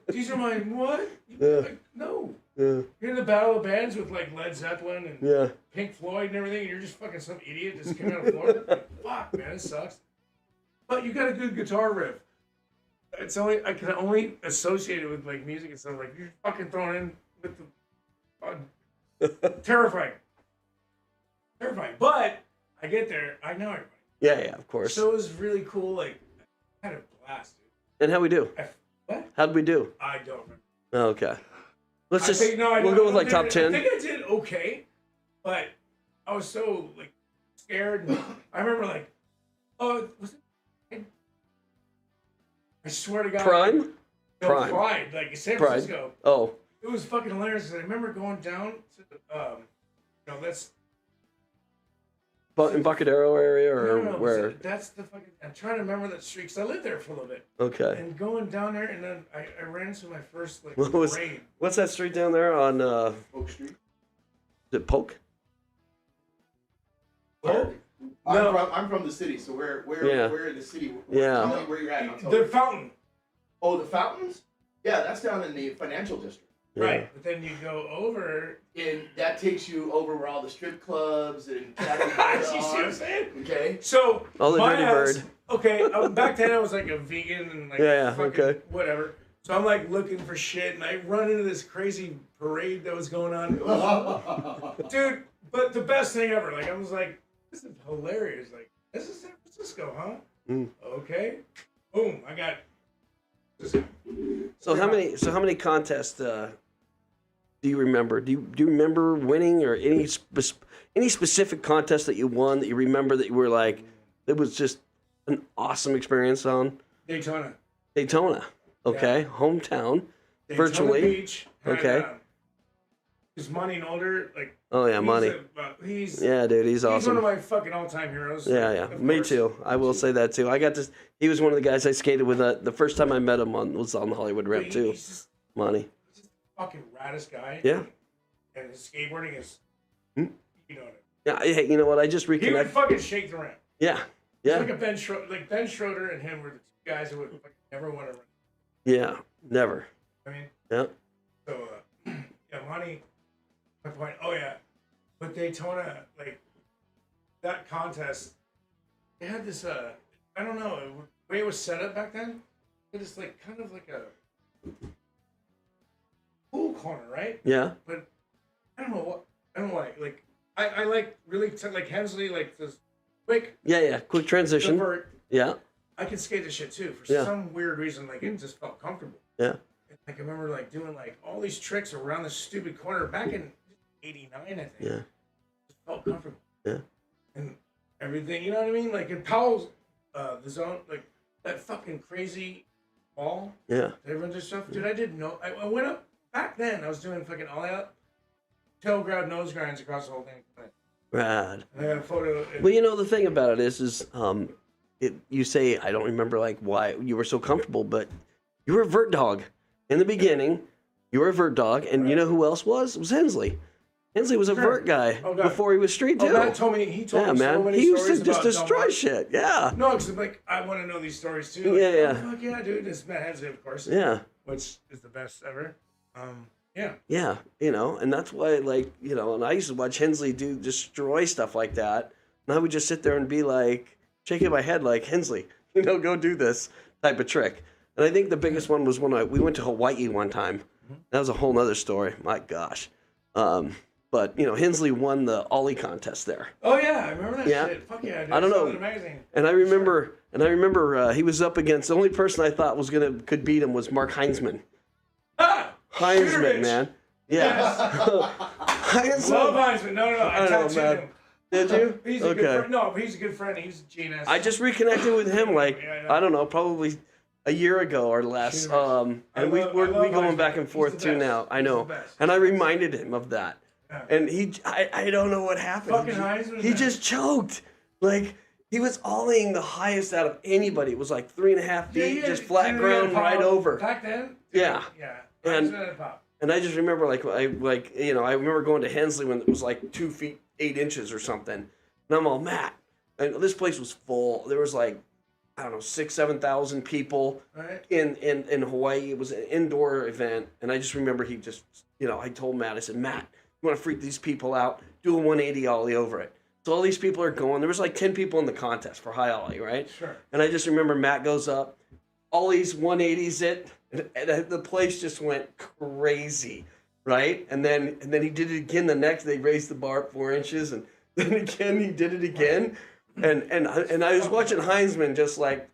these are my what? Yeah. Like, no, Yeah. you're in the Battle of Bands with like Led Zeppelin and Yeah. Pink Floyd and everything, and you're just fucking some idiot just came out of Florida. Like, fuck, man, it sucks. But you got a good guitar riff. It's only I can only associate it with like music and stuff. Like you're fucking thrown in with the terrifying. But I get there, I know everybody. Yeah, yeah, of course. So it was really cool. Like I had a blast, dude. And how we do? What? How'd we do? I don't remember. Okay. Let's I just think, no, I we'll don't- go with I like top did- 10. I think I did okay, but I was so like scared. And I remember like, oh, was it? I swear to God. Prime? No, Prime. Pride, like San Pride. Francisco. Oh. It was fucking hilarious. 'Cause I remember going down to the, that's But in Bucadero area or no, where? that's the fucking. I'm trying to remember that street 'cause I lived there for a little bit. Okay. And going down there, and then I ran into my first like What was- raid. What's that street down there on Oak Street. is it Polk? Oh, I'm from the city, so we're Yeah. in the city. Yeah. Tell me where you're at. and I'll tell the you. fountain. Oh, the fountains? Yeah, that's down in the financial district. Right, but then you go over. And that takes you over where all the strip clubs and You see what I'm saying? Okay. So Oh, the my dirty ass- bird. Okay, back then I was like a vegan and like Yeah, fucking okay. whatever. So I'm like looking for shit, and I run into this crazy parade that was going on. It was- dude, but the best thing ever. Like I was like, this is hilarious. Like this is San Francisco, huh? Mm. Okay. Boom. I got. So how many contests do you remember? Do you remember winning or any specific contest that you won that you remember that you were like it was just an awesome experience on Daytona. Daytona? Okay, hometown. Daytona Virtually. Beach. And, Okay. He's Money Older, like. Oh yeah, money. He's Yeah, dude, he's one awesome. of my fucking all-time heroes. Yeah, yeah. of Me course. too. I will say that too. I got this. He was one of the guys I skated with. The first time I met him was on the Hollywood But Rep too. He's just Money. fucking raddest guy. Yeah. And his skateboarding is, Hmm. you know what Yeah. Hey, you know what? I just I mean. He would reconnected. fucking shake the ramp. Yeah. Yeah. Like a Ben Schroeder, like Ben Schroeder and him were the two guys who would like, never want to run. Yeah. Never. I mean, Yeah. so yeah, Monty. My point. Oh yeah, but Daytona, like that contest, They had this I don't know the way it was set up back then. It was like kind of like a pool corner, right? Yeah. But I don't know what I don't like. Like I like really like Hensley like this quick Yeah. Quick transition. divert. Yeah. I can skate this shit too for Yeah. some weird reason. Like it just felt comfortable. Yeah. And, like I remember like doing like all these tricks around this stupid corner back in '89, I think. Yeah. It just felt comfortable. Yeah. And everything, you know what I mean? Like in Powell's, the zone, like that fucking crazy wall. Yeah. Everyone did stuff. Dude, I didn't know. I went up back then. I was doing fucking all out tail grab, nose grinds across the whole thing. Rad. And I had a photo. Well, you know, the thing about it is you say, I don't remember like why you were so comfortable, but you were a vert dog in the beginning. You were a vert dog, and you know who else was? It was Hensley. Hensley was a vert guy before he was street too. Matt told me, he told me so many he used stories to just about destroy shit. Yeah. No, because I'm like, I want to know these stories too. Like, Yeah. Oh, fuck yeah, dude. It's Matt Hensley, of course. Yeah. Which is the best ever. Yeah. Yeah, you know, and that's why, like, you know, and I used to watch Hensley destroy stuff like that, and I would just sit there and be like, shaking my head like, Hensley, you know, go do this type of trick. And I think the biggest one was when we went to Hawaii one time. That was a whole nother story. My gosh. But, you know, Hensley won the Ollie contest there. Oh, yeah, I remember that Yeah. shit. Fuck yeah, dude. I don't know. It was amazing. And I remember he was up against, the only person I thought could beat him was Mark Heinzman. Ah! Heinzman, man. Yeah. Heinzman. Love Heinzman. No. I tattooed man. him. Did you? He's a good friend. No, but he's a good friend. He's a genius. I just reconnected with him like Yeah. I don't know, probably a year ago or less. And I we're love going Heinzman. back and He's forth the too best. now. I He's know. the best. And I reminded him of that. Yeah. And I don't know what happened. Fucking Heinzman. He just choked. Like he was ollieing the highest out of anybody. It was like 3.5 feet, just flat ground right over. Back then? Yeah. Yeah. And- Heinzman had pop. And I just remember I remember going to Hensley when it was like 2 feet 8 inches or something. And I'm all, Matt. And this place was full. There was like, I don't know, 6,000-7,000 people Right. in Hawaii. It was an indoor event. And I just remember he just, you know, I told Matt, I said, Matt, you want to freak these people out? Do a 180 ollie over it. So all these people are going. There was like 10 people in the contest for high ollie, right? Sure. And I just remember Matt goes up, ollies 180s it, and the place just went crazy, right? And then he did it again the next. They raised the bar 4 inches, and then again he did it again. And I was watching Heinzman just like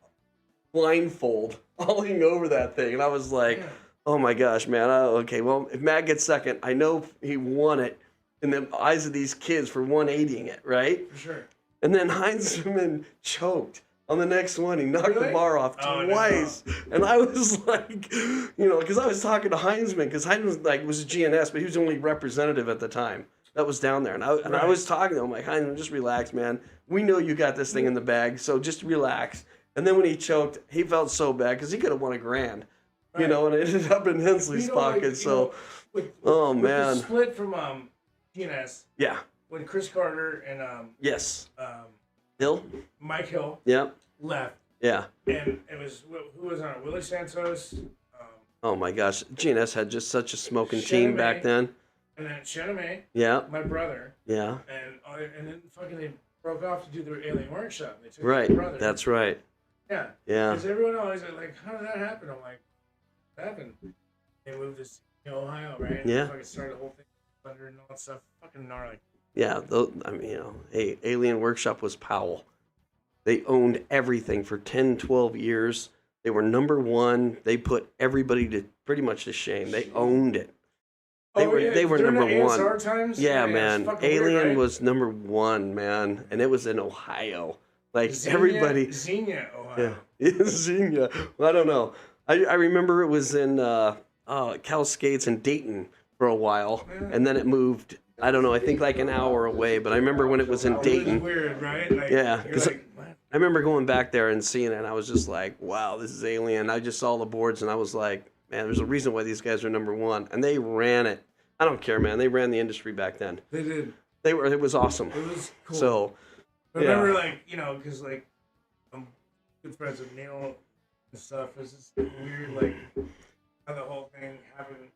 blindfold, ollieing over that thing, and I was like, oh my gosh, man. Okay, well if Matt gets second, I know he won it in the eyes of these kids for 180ing it, right? For sure. And then Heinzman choked on the next one. He knocked the bar off twice. No. And I was like, you know, because I was talking to Heinzman, because Heinzman was a GNS, but he was the only representative at the time that was down there. And I was talking to him, like, Heinzman, just relax, man. We know you got this thing in the bag, so just relax. And then when he choked, he felt so bad, because he could have won $1,000, you know, and it ended up in Hensley's pocket. Oh, man. The split from GNS. Yeah. When Chris Carter and yes. Hill? Mike Hill left. Yeah. And it was, who was on it? Willie Santos. Oh my gosh. GNS had just such a smoking team back then. And then Shannon Yeah. my brother. Yeah. And then fucking they broke off to do their alien workshop. They took Right. my brother. That's right. Yeah. Yeah. Because everyone always like, how did that happen? I'm like, what happened? They moved to Ohio, right? Yeah. And fucking started the whole thing under and all that stuff. Fucking gnarly. Yeah, I mean, you know, hey, Alien Workshop was Powell. They owned everything for 10, 12 years. They were number one. They put everybody to pretty much to shame. They owned it. They were number one. ASR times? Yeah, man. Alien weird, right? was number one, man, and it was in Ohio. Like everybody. Xenia, Ohio. Yeah, Xenia. Well, I don't know. I remember it was in Cal Skates in Dayton for a while, and then it moved. I don't know. I think like an hour away, but I remember when it was in Dayton. It was weird, right? Like, yeah, because like, I remember going back there and seeing it, and I was just like, "Wow, this is Alien." I just saw the boards, and I was like, "Man, there's a reason why these guys are number one." And they ran it. I don't care, man. They ran the industry back then. They did. They were. It was awesome. It was cool. So, I remember, like, you know, because like I'm good friends with Neil and stuff. It's just weird, like how the whole thing happened.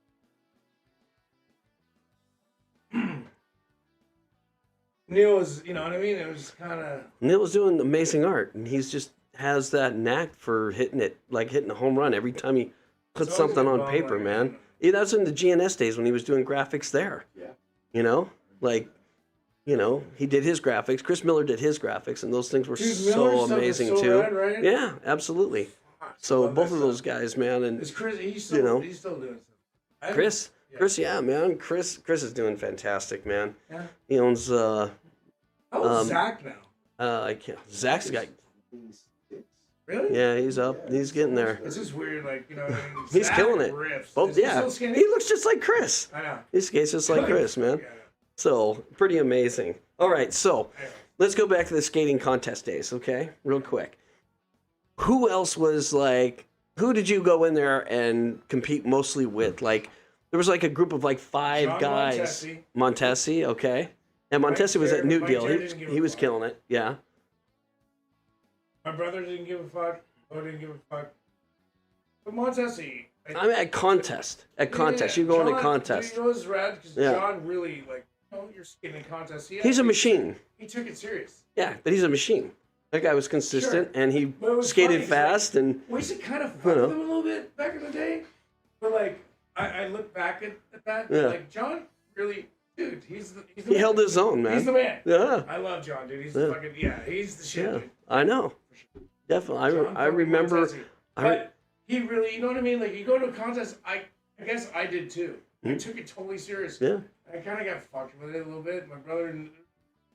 Neil was, you know what I mean? It was kind of. Neil was doing amazing art, and he's just has that knack for hitting a home run every time he puts It's always something been on well, paper, like, man. Yeah, that's in the GNS days when he was doing graphics there. Yeah. You know, like, you know, he did his graphics. Chris Miller did his graphics, and those things were Dude, so Miller's stuff is amazing so too. rad, right? Yeah, absolutely. Fuck, I So love both that of those guys, man, and Is Chris? He's still, you know. he's still doing stuff. Chris, Yeah. Chris, yeah, man, Chris is doing fantastic, man. Yeah. He owns How old's Zach now? I can't. Zach's got. Really? Yeah, he's up. He's getting there. It's just weird, like, you know what I mean? He's Zach killing it. riffs. Both, Is he yeah, still skinny? he looks just like Chris. I know. He skates just like Chris, man. Yeah, So pretty amazing. All right, so I know. let's go back to the skating contest days, okay? Real quick. Who else was like? Who did you go in there and compete mostly with? Like, there was like a group of like 5 John guys. Montesi. Montesi, okay. And Montesi was at New Mike Deal. Jared He, didn't give he a was fuck. killing it. Yeah. My brother didn't give a fuck. Bo didn't give a fuck. But Montesi. I mean, at contest. At contest. You go in a contest. You know what's rad? Because Yeah. John really, like, you know, you're skating contest. He's a machine. He took it serious. Yeah, but he's a machine. That guy was consistent, and he But it was skated funny 'cause, like, fast, and we used to kind of fuck You know. with him a little bit back in the day. But, like, I look back at that. Yeah. Like, John really, dude, he's the he man. held his own, man. He's the man. Yeah, I love John, dude. He's Yeah. the fucking, he's the shit, yeah. dude. I know. Definitely. John I fucking remember. Montesi. I But he really, you know what I mean? Like, you go to a contest, I guess I did too. I Mhm. took it totally serious. Yeah. I kind of got fucked with it a little bit. My brother,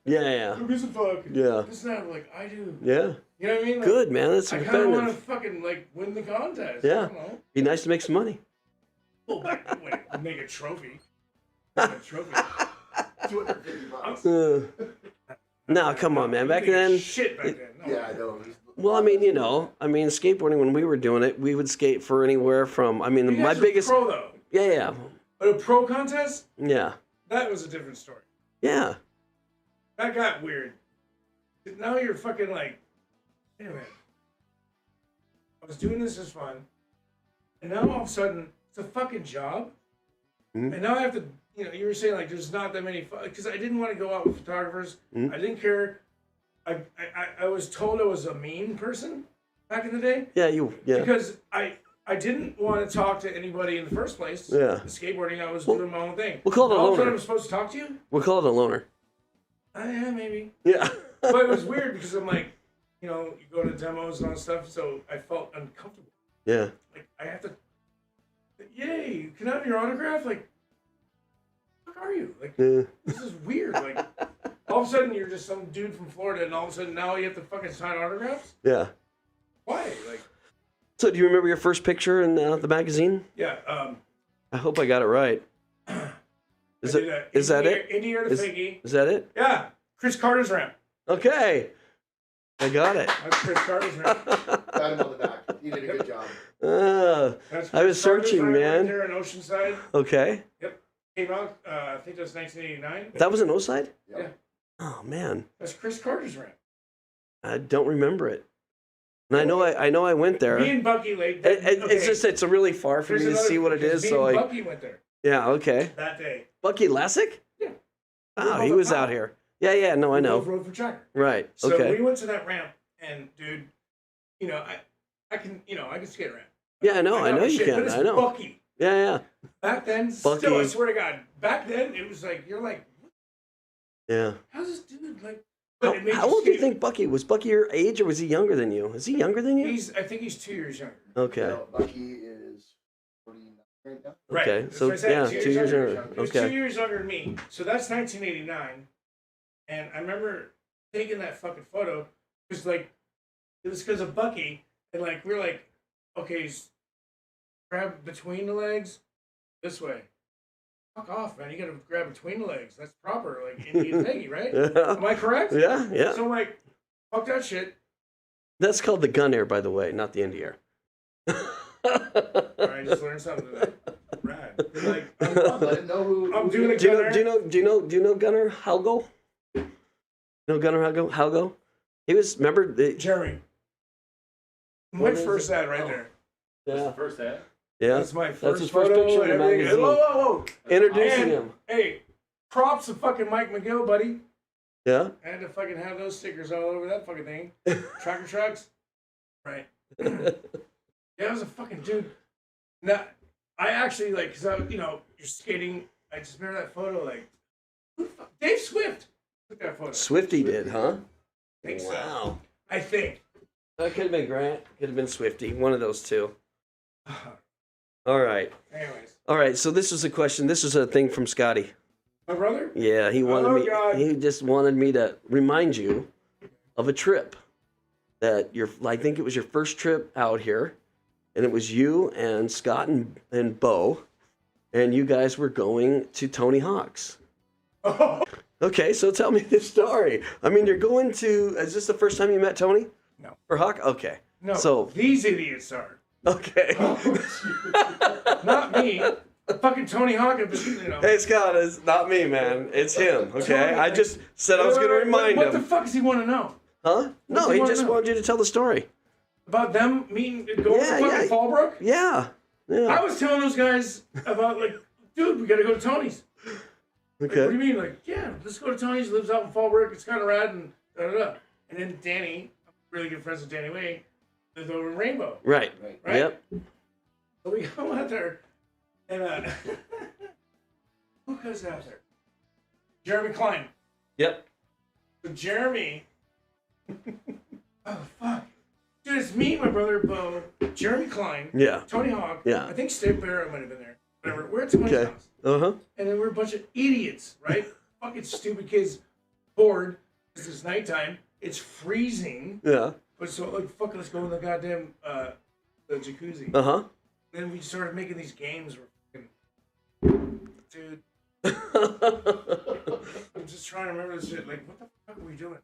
Yeah. who gives a fuck? Yeah. This and that, I'm like, I do. Yeah. You know what I mean? Like, Good, man. That's I kind of want to competitive. fucking, like, win the contest. Yeah. I don't know. Be nice to make some money. Well, wait, make a trophy. Make a trophy. $250. No, come on, man. Back You think then, shit back then. No. Yeah, I know. well, I mean, you know, skateboarding when we were doing it, we would skate for anywhere from. I mean, You my guys were biggest. pro though. Yeah, But a pro contest, yeah, that was a different story. yeah. That got weird. Now you're fucking like, wait a minute. I was doing this as fun, and now all of a sudden it's a fucking job, Mhm. and now I have to. You know, you were saying like there's not that many because I didn't want to go out with photographers. Mhm. I didn't care. I was told I was a mean person back in the day Yeah, yeah. because I didn't want to talk to anybody in the first place. Yeah. The skateboarding, I was Well, doing my own thing. we'll call it a All of a sudden loner. I'm supposed to talk to you? We'll call it a loner. Yeah, maybe. Yeah. But it was weird because I'm like, you know, you go to demos and all that stuff, so I felt uncomfortable. Yeah. Like, I have to, yay, can I have your autograph? Like, what the fuck are you? Like, Yeah. this is weird. Like, all of a sudden you're just some dude from Florida, and all of a sudden now you have to fucking sign autographs? Yeah. Why? Like, So, do you remember your first picture in the magazine? yeah, I hope I got it right. Is I it? did a Is that Indie- it? Indie Air to Is- Figgy. Is that it? Yeah, Chris Carter's ramp. Okay. I got it. That's Chris Carter's ramp. Got him on the back. You did a good job. That's I was Chris Carter's searching, ramp man. Right there in Oceanside. Okay. Came out, I think that was 1989. That was an O-side? Yep. Yeah. Oh man, That's Chris Carter's ramp. I don't remember it. And I know I went there. Me and Bucky Lake. It's just it's really far for me to see what it is. So me and I Bucky went there yeah okay. that day. Bucky Lassick? Yeah. Oh, We he both was out out. here. Yeah. No, I We know. both rode for Tracker. Right. So Okay. we went to that ramp, and dude, you know, I can skate a ramp. Yeah, I know. I know you shit, can. But it's I know. Bucky. Yeah. Back then, Bucky. still, I swear to God, back then it was like you're like, Yeah. how's this dude like? How, but it made how old do you skate- think Bucky was? Bucky your age, or was he younger than you? Is he younger than you? I think he's 2 years younger. Okay. No, Bucky is 49 right now. Right. Okay. That's So what I said, yeah, 2 years younger. He was Okay. 2 years younger than me. So that's 1989. And I remember taking that fucking photo because, like, it was because of Bucky. And, like, we were like, okay, grab between the legs this way. Fuck off, man. You gotta grab between the legs. That's proper, like, Indian Peggy, right? Yeah. Am I correct? Yeah. So I'm like, fuck that shit. That's called the gun air, by the way, not the Indy air. I just learned something today. Rad. But, like, Let him know who. I'm who doing you- a Do gunner. you know Gunnar Halgo? No Gunnar Halgo? He was remember the Jeremy. My What is first it? ad right there. yeah First ad? yeah That's my first That's his first photo picture in and the everything. magazine. Whoa. introducing And, him. hey, props to fucking Mike McGill, buddy. Yeah. I had to fucking have those stickers all over that fucking thing. Tracker trucks. Right. Yeah, I was a fucking dude. Now, I actually, like, because you're skating. I just remember that photo, like, who the fuck? Dave Swift took that photo. Swifty did, huh? I think so. Wow. I think. That could have been Grant. Could have been Swifty. One of those two. All right. Anyways. All right. So this is a question. This is a thing from Scotty. My brother? Yeah, he wanted me. God. He just wanted me to remind you of a trip that I think it was your first trip out here, and it was you and Scott and Bo, and you guys were going to Tony Hawk's. Oh. Okay, so tell me this story. I mean, you're going to. Is this the first time you met Tony? No. For Hawk? Okay. No. So these idiots are. okay. Not me. Fucking Tony Hawk. Hey Scott, it's not me, man. It's him. Okay. Tony, I just said I was going to remind what him. What the fuck does he want to know? Huh? No, he just wanted you to tell the story. About them meeting, going to fucking Fallbrook? Yeah. I was telling those guys about, like, dude, we gotta go to Tony's. Like, Okay. what do you mean? Like, yeah, let's go to Tony's. He lives out in Fallbrook. It's kind of rad and da-da-da. And then Danny, I'm really good friends with Danny Way, lives over in Rainbow. Right. Right? Yep. So we go out there, and who goes out there? Jeremy Klein. Yep. So Jeremy, oh fuck, dude, it's me, my brother Bo, Jeremy Klein, Yeah. Tony Hawk. Yeah. I think Steve Barrett might have been there. Whatever. We're at Tony's Okay. house, Uh-huh. and then we're a bunch of idiots, right? Fucking stupid kids, bored because it's nighttime. It's freezing, Yeah. but so like fuck, let's go in the goddamn the jacuzzi. Uh-huh. Then we started making these games. Where fucking, dude, I'm just trying to remember this shit. Like, what the fuck were we doing?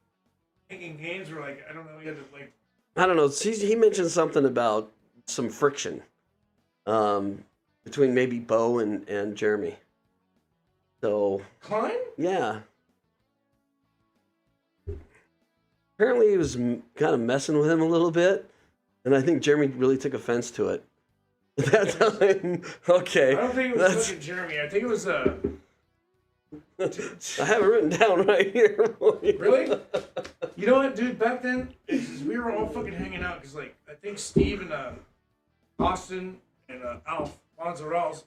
Making games where, like, I don't know, we had to, like... I don't know. He mentioned something about some friction between maybe Bo and Jeremy. So... Klein? Yeah. Apparently he was kind of messing with him a little bit, and I think Jeremy really took offense to it. At that time, okay. I don't think it was fucking Jeremy. I think it was, I have it written down right here. Really? You know what, dude? Back then, we were all fucking hanging out, because, like, I think Steve and Austin and Alfonso Rawls,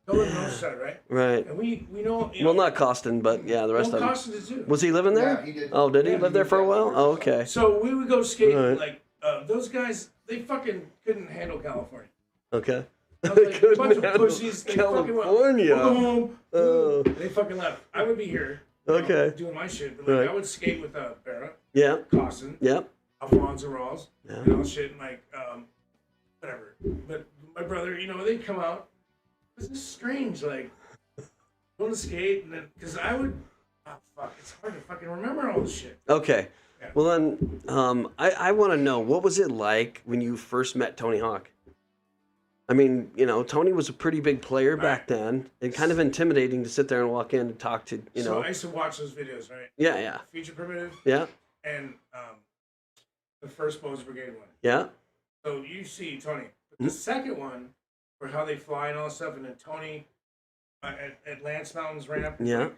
they live in Oceanside, right? Right. And we know... You Well, know, not Costin, but yeah, the rest of them. Costin did too. Was he living there? Yeah, he did. Oh, did he Yeah, live he there did for a that while? for Oh, us. okay. So we would go skate, Right. like, those guys, they fucking couldn't handle California. Okay. I was like, a bunch of pussies. They fucking went, California. "We'll go home." Oh. They fucking left. I would be here. Okay. Doing my shit. But like, Right. I would skate with Barra, Yeah. Costin, Yep. Alfonso Rawls, Yeah. and all shit, and like, whatever. But my brother, they'd come out. It was just strange, like, going to skate, and then, because I would, fuck, it's hard to fucking remember all this shit. Okay. Yeah. Well then, I want to know, what was it like when you first met Tony Hawk? I mean, Tony was a pretty big player back then, and kind of intimidating to sit there and walk in and talk to, So I used to watch those videos, right? Yeah, yeah, Future Primitive yeah, and the first Bose Brigade one. yeah. So you see Tony. But the second one, for how they fly and all that stuff, and then Tony at Lance Mountain's ramp. Yeah.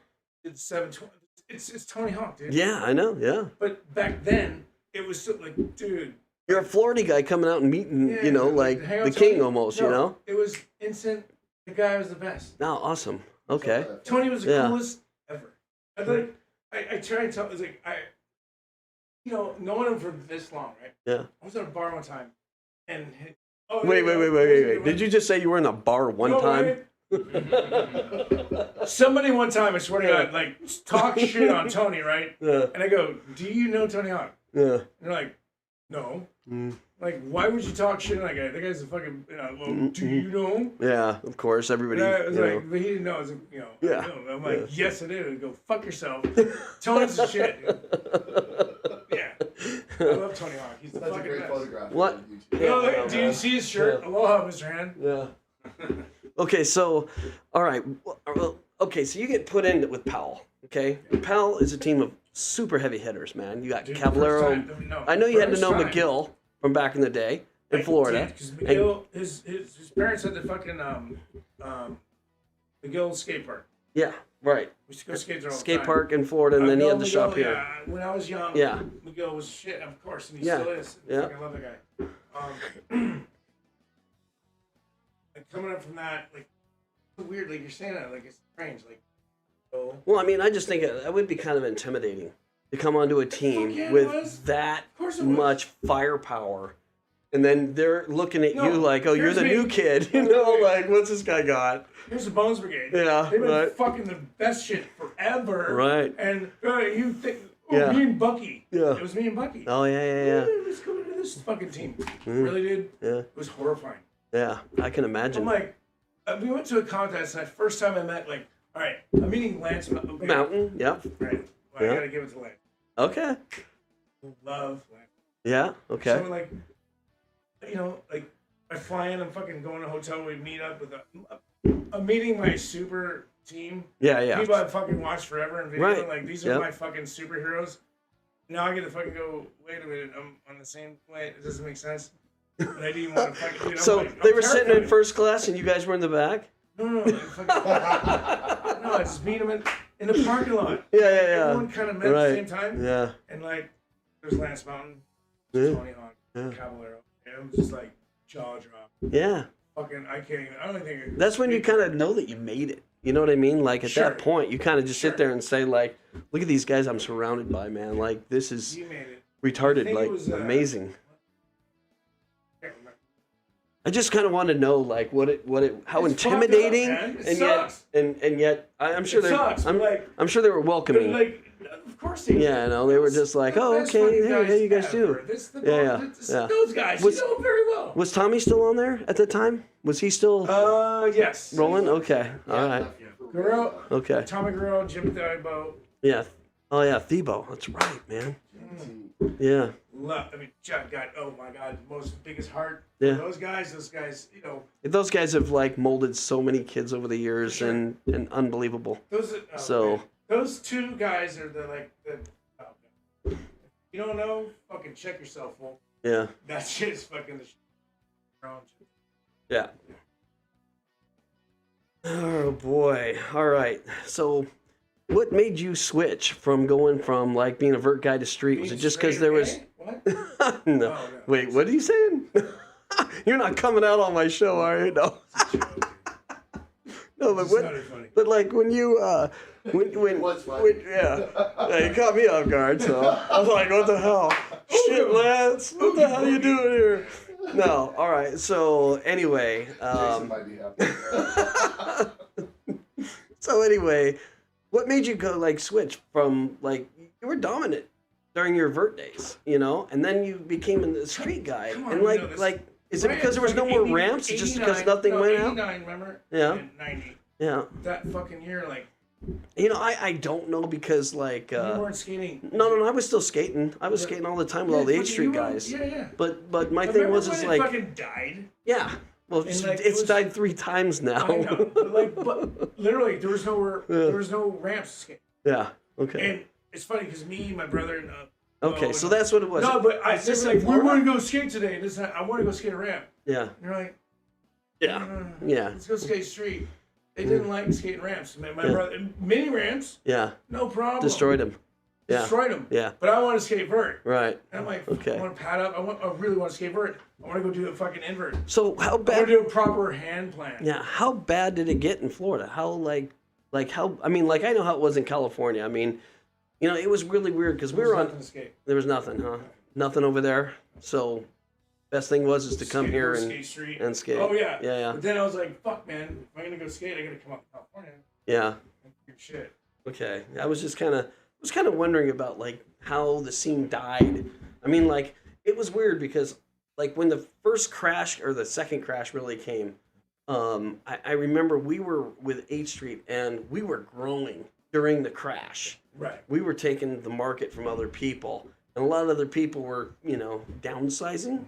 It's 720. It's Tony Hawk, dude. Yeah, I know, yeah. But back then, it was still like, dude. You're a Florida guy coming out and meeting, like hang out the with king Tony. almost, No, It was instant. The guy was the best. Oh, awesome. Okay. Tony was the Yeah. coolest ever. I like. I try to tell. It's like knowing him for this long, right? Yeah. I was at a bar one time, and Wait. Did you just say you were in a bar one No, time? wait. Somebody one time, I swear to God, like, talk shit on Tony, right? Yeah. And I go, "Do you know Tony Hawk?" Yeah. And they're like, "No." Like, why would you talk shit on that guy? That guy's a fucking, well, do you know him? Yeah, of course. Everybody. And I was you know. like, but he didn't know. I was like, Yeah. I know. I'm like, yes, I did. And go, fuck yourself. Tony's the shit, dude. Yeah. I love Tony Hawk. He's the That's a fucking great best. photograph. What? on YouTube. Look, do you see his shirt? Yeah. Aloha, Mr. Hand. Yeah. Okay, so, all right. Well, okay, so you get put in with Powell. Okay, Powell is a team of super heavy hitters, man. You got Dude, Caballero. first time, no, I know you had to first know time. McGill from back in the day in Florida. Because McGill, his parents had the fucking McGill skate park. Yeah, right. We used to go skate there all the Skate time. park in Florida, and then he had the shop here. Yeah, when I was young, Yeah. Miguel was shit, of course, and he Yeah. still is. Yeah. I love the guy. Like coming up from that, like, it's weird, like you're saying that, like it's strange, like, oh. Well, I mean, I just think it would be kind of intimidating to come onto a team Fuck yeah, it with was. that Of course it was. much firepower. And then they're looking at No, you like, oh, you're here's the me. new kid. You know, like, what's this guy got? Here's the Bones Brigade. Yeah, They've been right. fucking the best shit forever. Right. And you think, Yeah. me and Bucky. Yeah. It was me and Bucky. Oh, yeah. Let's go into this fucking team. Really, dude? Yeah. It was horrifying. Yeah, I can imagine. I'm like, we went to a contest, and the first time I met, like, all right, I'm meeting Lance okay. Mountain, yep. Right. Well, Yeah. I gotta give it to Lance. Okay. Love Lance. Yeah, okay. So, like, you know, like, I fly in, I'm fucking going to a hotel, we meet up with I'm meeting my super team. Yeah. People I've fucking watched forever in video. Right. Like, these are Yep. my fucking superheroes. Now I get to fucking go, wait a minute, I'm on the same way. It doesn't make sense. And I didn't even want to fucking do it. So I'm they were sitting in terrified. first class and you guys were in the back? No, I just meet them in the parking lot. Yeah. Everyone kind of met Right. at the same time. Yeah. And like, there's Lance Mountain, Yeah. Tony Hawk, Yeah. Caballero. And it was just like jaw drop. Yeah. Fucking, I can't even. I don't think. That's when you kind of know that you made it. You know what I mean? Like at Sure. that point, you kind of just Sure. sit there and say, like, look at these guys I'm surrounded by, man. Like, this is You made it. retarded, think it like, was, amazing. I can't remember. I just kind of want to know, like, how It's fucked up, intimidating, man. It and sucks. yet, I'm sure It sucks, but, like- I'm sure they were But welcoming. like, of course they. Yeah, no, they were just like, The oh, best okay, fucking hey, you guys ever. do. This, the Yeah, Bones, yeah. Those guys, Was- you know very well. Was Tommy still on there at the time? Was he still Yes. rolling? Okay, all right, Guerrero, okay, Tommy Guerrero, Jim Thibault. yeah. Oh yeah, Thebo. That's right, man. Yeah, I mean, God, oh my God, most biggest heart. Yeah. Those guys, you know, those guys have like molded so many kids over the years, Sure. and unbelievable. those. So- man. Those two guys are the like the. Oh, God. If you don't know, fucking check yourself, fool. Yeah, That shit is fucking the shit. yeah. Oh boy. All right. So, what made you switch from going from like being a vert guy to street? Was it just because there was? What? No. no. Wait, what are you saying? You're not coming out on my show, are you? No. No, but It's what? not funny. But like when you when was funny. yeah, you caught me off guard, so I was like, what the hell? Shit, Lance, what the hell are you doing here? No, all right. So anyway, Jason might be happy. so anyway, what made you go like switch from like you were dominant during your vert days, you know, and then you became a street guy, Come on, and you like know this. like is it Right, because there was no fucking more 80 ramps, just because 89, nothing no, went out? 89, remember? Yeah. And 90. Yeah, That fucking year, like, you know, I don't know because like you weren't skating. no, I was still skating. I was skating all the time with all the fucking H Street you were- guys. Yeah. But my thing Remember was when it's it like fucking died? yeah. Well, it's, like, it it's was- died 3 times now. I know. But literally, there was no ramps to skate. Yeah. Okay. And it's funny because me, my brother, and Okay. So that's what it was. no, but Is this they were in like, we Florida? want to go skate today. This, I want to go skate a ramp. Yeah. And you're like, Yeah. Yeah. let's go skate street. They didn't like skating ramps. My Yeah. brother, mini ramps, Yeah. no problem. Destroyed him. Yeah. Destroyed them. Yeah. But I want to skate vert. Right. And I'm like, Okay. I want to pad up. I really want to skate vert. I want to go do a fucking invert. So how I want bad? to do a proper hand plan. Yeah. How bad did it get in Florida? How like how? I mean, like I know how it was in California. I mean, you know, it was really weird because we There's were on. nothing to skate. There was nothing, huh? Nothing over there. So, best thing was to come Skate, here go and skate street. and skate. Oh yeah. Yeah. But then I was like, fuck, man. If I'm gonna go skate, I gotta come up to California. Yeah. Good shit. Okay. I was just kind of wondering about like how the scene died. I mean, like it was weird because like when the first crash or the second crash really came, I remember we were with 8th Street and we were growing during the crash. Right. We were taking the market from other people. And a lot of other people were, you know, downsizing.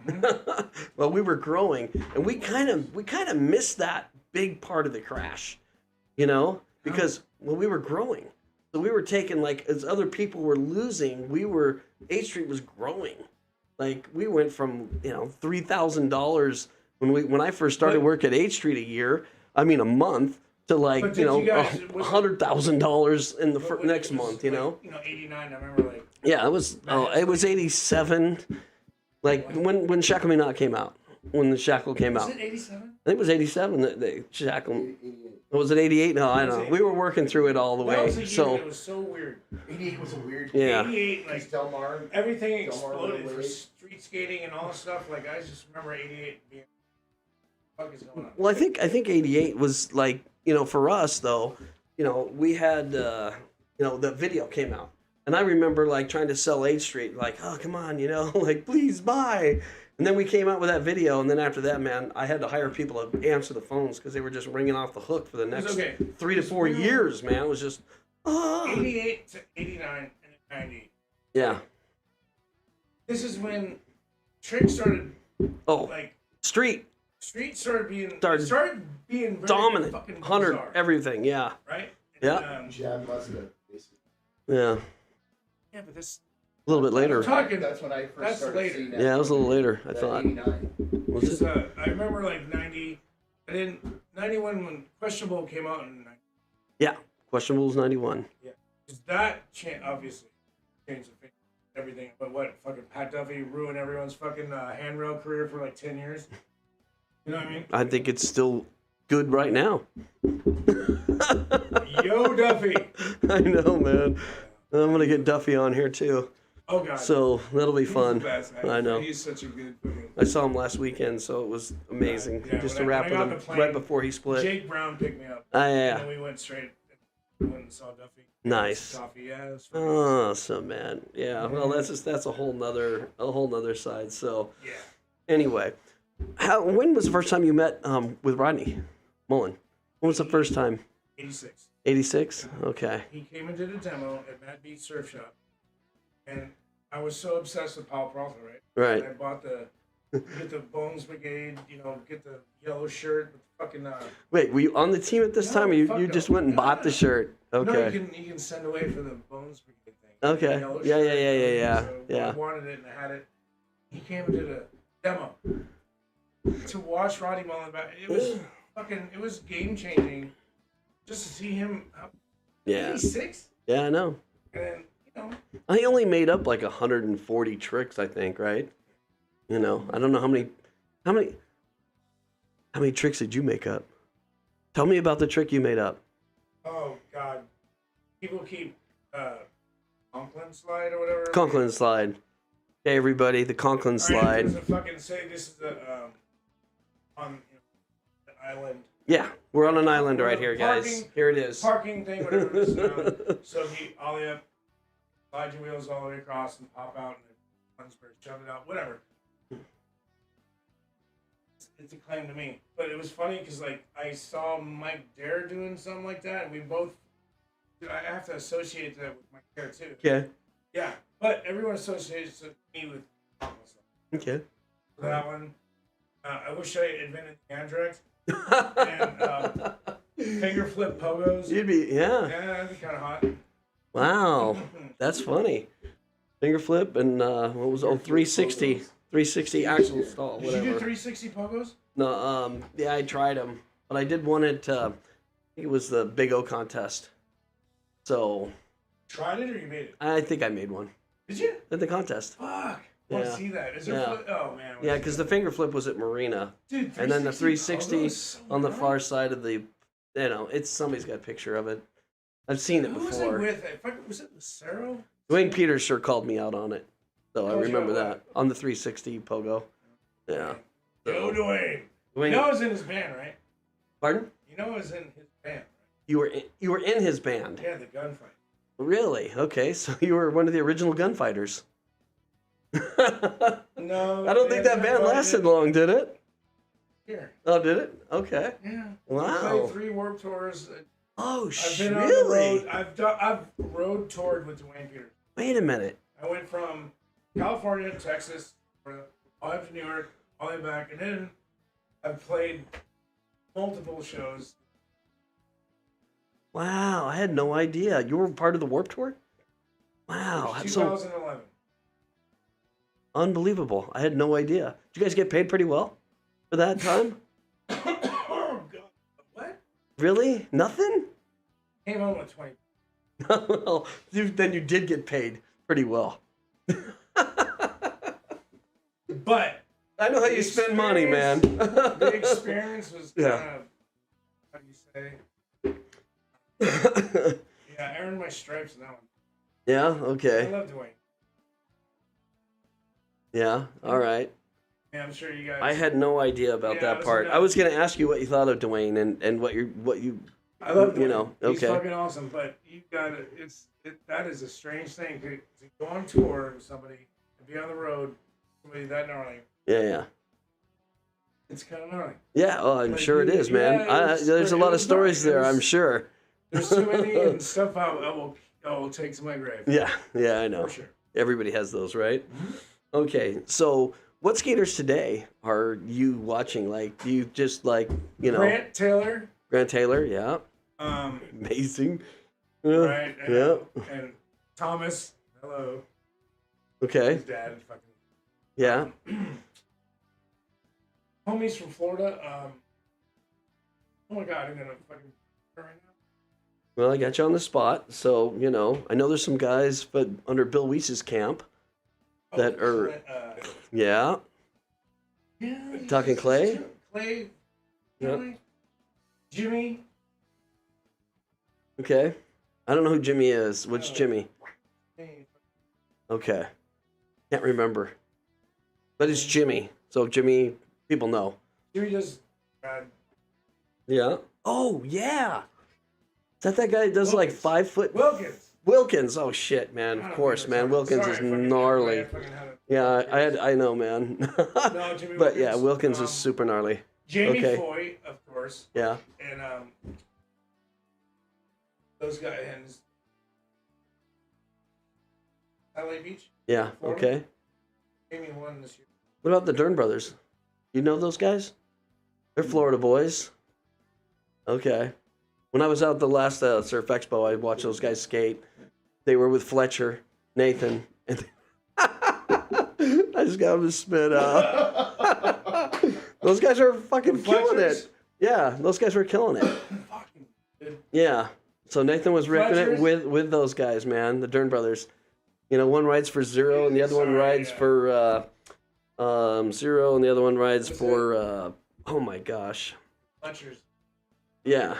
Well, we were growing, and we kind of missed that big part of the crash, you know, because we were growing. So we were taking like as other people were losing, 8th Street was growing. Like we went from $3,000 when I first started work at 8th Street a month to like But did you guys- $100,000 in the But next it was month. You like, know. 89. I remember like. Yeah, it was. Oh, it was 87. Like when Shackle Me Not came out. When the Shackle came Was out. it 87? I think it was 87 that the Shackle. Was it 88? No, I don't know. We were working through it all the That way. was a year So that was so weird. 88 was a weird. yeah. 88, like Del Mar. everything Del Mar exploded went for away. street skating and all this stuff. Like I just remember 88 being. What the fuck is going on? Well, I think 88 was like, for us though, we had the video came out. And I remember like trying to sell 8th Street, like, oh come on, like please buy. And then we came out with that video, and then after that, man, I had to hire people to answer the phones because they were just ringing off the hook for the next 3 to 4 years, man. It was just 88 to 89 and 90. Yeah. This is when Trick started. Oh, Like Street Street started being very dominant, fucking 100 bizarre, everything, yeah. right? Yeah. Jab Muska, basically. Yeah. Yeah, but this. A little bit later. Talking. That's when I first That's started later. seeing that. Yeah, it was a little later, I That thought. 89. Was Because, it? I remember like 90. I didn't 91 when Questionable came out in 90. Yeah. Questionable was 91. Yeah. Because that obviously changed everything. But what fucking Pat Duffy ruined everyone's fucking handrail career for like 10 years. You know what I mean? I think it's still good right now. Yo, Duffy. I know, man. I'm going to get Duffy on here too. Oh god. So that'll be He's fun. the best. I know. He's such a good fucking. I saw him last weekend, so it was amazing. Yeah, Just to when I wrap with got him on the plane, right before he split. Jake Brown picked me up. Ah, And yeah. then we went straight. Went and saw Duffy. Nice. Coffee. Yeah. It was fun. Awesome, man. Yeah. Well, that's a whole nother side. So Yeah. anyway, when was the first time you met with Rodney Mullen? When was the first time? 86. 86. Okay. He came and did a demo at Mad Beat Surf Shop, and I was so obsessed with Paul Peralta, right? Right. And I bought get the Bones Brigade, get the yellow shirt with the fucking. Wait, were you on the team at this No, time, or you fuck just no. went and bought the shirt? Okay. No, you can send away for the Bones Brigade thing. Okay. The yellow Yeah, shirt, yeah. So Yeah. I wanted it and I had it. He came and did a demo. To watch Roddy Mullen back, it was game changing. Just to see him. Yeah. 86, Yeah, I know. and I only made up like 140 tricks, I think, right? I don't know how many tricks did you make up? Tell me about the trick you made up. Oh God, people keep Conklin slide or whatever. Conklin slide. Hey everybody, the Conklin All right, slide. there's a fucking say this is the on the island Yeah, we're on an island right here, guys. Parking- Here it is. parking thing, whatever it is now. So he ollie up, slide your wheels all the way across and pop out and then shove it out, whatever. It's a claim to me, but it was funny because like I saw Mike Dare doing something like that, and we both. I have to associate that with Mike Dare too. Okay. Yeah, but everyone associates me with Okay. that one. I wish I invented the Andrex and finger flip pogos. You'd be, yeah. Yeah, that'd be kind of hot. Wow, that's funny. Finger flip and what was 360, 360 axle stall, Did you do whatever. 360 pogos? No, yeah, I tried them, but I did one at I think it was the Big O contest. So Tried it or you made it? I think I made one Did you? at the contest. Fuck. I Yeah. want to see that. Is there? Yeah. Oh man. I wanna Yeah, see because that. the finger flip was at Marina, Dude, and then the 360 pogos, so on the hot. far side of the, it's somebody's got a picture of it. I've seen it Who was it before. with? Was it Lucero? Dwayne Peters sure called me out on it, so I Told you remember about that on the 360 pogo. Yeah. Yo, Dwayne. Dwayne, You know I was in his band, right? pardon? You know I was in his band, right? You were in his band. Yeah, the gunfight. Really? Okay, so you were one of the original gunfighters. No. I don't think that band lasted long, did it? Here. Oh, did it? Okay. Yeah. Wow. I played 3 Warped Tours. Oh, I've been really? on the road. I've road toured with Dwayne Peters. Wait a minute. I went from California to Texas, all the way up to New York, all the way back, and then I've played multiple shows. Wow, I had no idea. You were part of the Warped Tour? Wow, so 2011. unbelievable. I had no idea. Did you guys get paid pretty well for that time? Oh God! What? Really? Nothing? Came home with 20. Well, then you did get paid pretty well. But I know how you spend money, man. The experience was kind of, how do you say? Yeah, I earned my stripes in that one. Yeah, I okay. love Dwayne. Yeah, all right. Yeah, I'm sure you guys. I had no idea about that part. I was going to ask you what you thought of Dwayne and what you. I love Dwayne. You know. He's Okay. fucking awesome, but you got to. That is a strange thing to go on tour with somebody and be on the road, somebody that gnarly. Yeah. It's kind of gnarly. Yeah, oh, I'm Like, sure it is, man. There's a lot of stories there, I'm sure. There's too many and stuff I will take to my grave. Yeah, I know. For sure. Everybody has those, right? Okay, so what skaters today are you watching? Like, do you just like, Grant Taylor. Grant Taylor, yeah. Amazing. Yeah, Right. yeah. And Thomas. Hello. Okay. His dad. Fucking. Yeah. Homies from Florida. Oh my God, I'm gonna fucking right now. Well, I got you on the spot, so I know there's some guys, but under Bill Weiss's camp that are, yeah. Talking Clay. Clay. Yep. Jimmy. Okay. I don't know who Jimmy is. Which Jimmy? Okay. Can't remember. But it's Jimmy. So Jimmy, people know. Jimmy does. Yeah. Oh, yeah. Is that guy that does like 5 foot? Wilkins. Oh, shit, man. Of course, man. Wilkins is gnarly. Yeah, I know, man. No, Jimmy but Wilkins, yeah, Wilkins is super gnarly. Jamie Okay. Foy, of course. Yeah. And those guys and LA Beach. Yeah. Florida. Okay. Jamie won this year. What about the Dern brothers? You know those guys? They're Florida boys. Okay. When I was out the last Surf Expo, I watched those guys skate. They were with Fletcher, Nathan, and I just got them to spit out. Those guys are fucking killing it. Yeah, those guys were killing it. Yeah. So Nathan was ripping it with those guys, man. The Dern brothers. One rides for Zero, and the other one rides for Zero, and the other one rides for oh my gosh. Fletcher's. Yeah.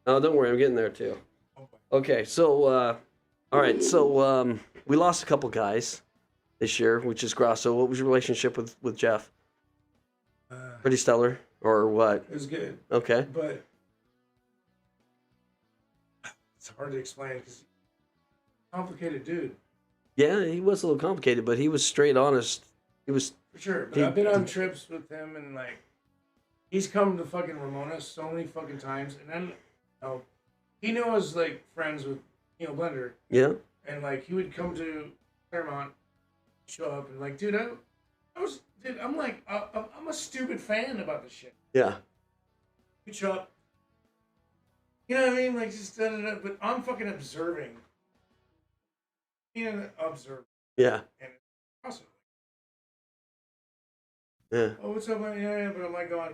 Oh, don't worry, I'm getting there too. Okay, so all right, so we lost a couple guys this year, which is Grasso. What was your relationship with Jeff? Pretty stellar, or what? It was good. Okay. But it's hard to explain because complicated dude. Yeah, he was a little complicated, but he was straight honest. He was for sure. But I've been on trips with him, and like he's come to fucking Ramona so many fucking times, and then he knew I was like friends with Blender. Yeah. And like he would come to Claremont, show up, and like, dude, I'm like, I'm a stupid fan about this shit. Yeah. He'd show up. You know what I mean? Like just but I'm fucking observing. Being an observer. Yeah. And it's awesome. Yeah. Oh, what's up, man? Yeah, but I'm like going,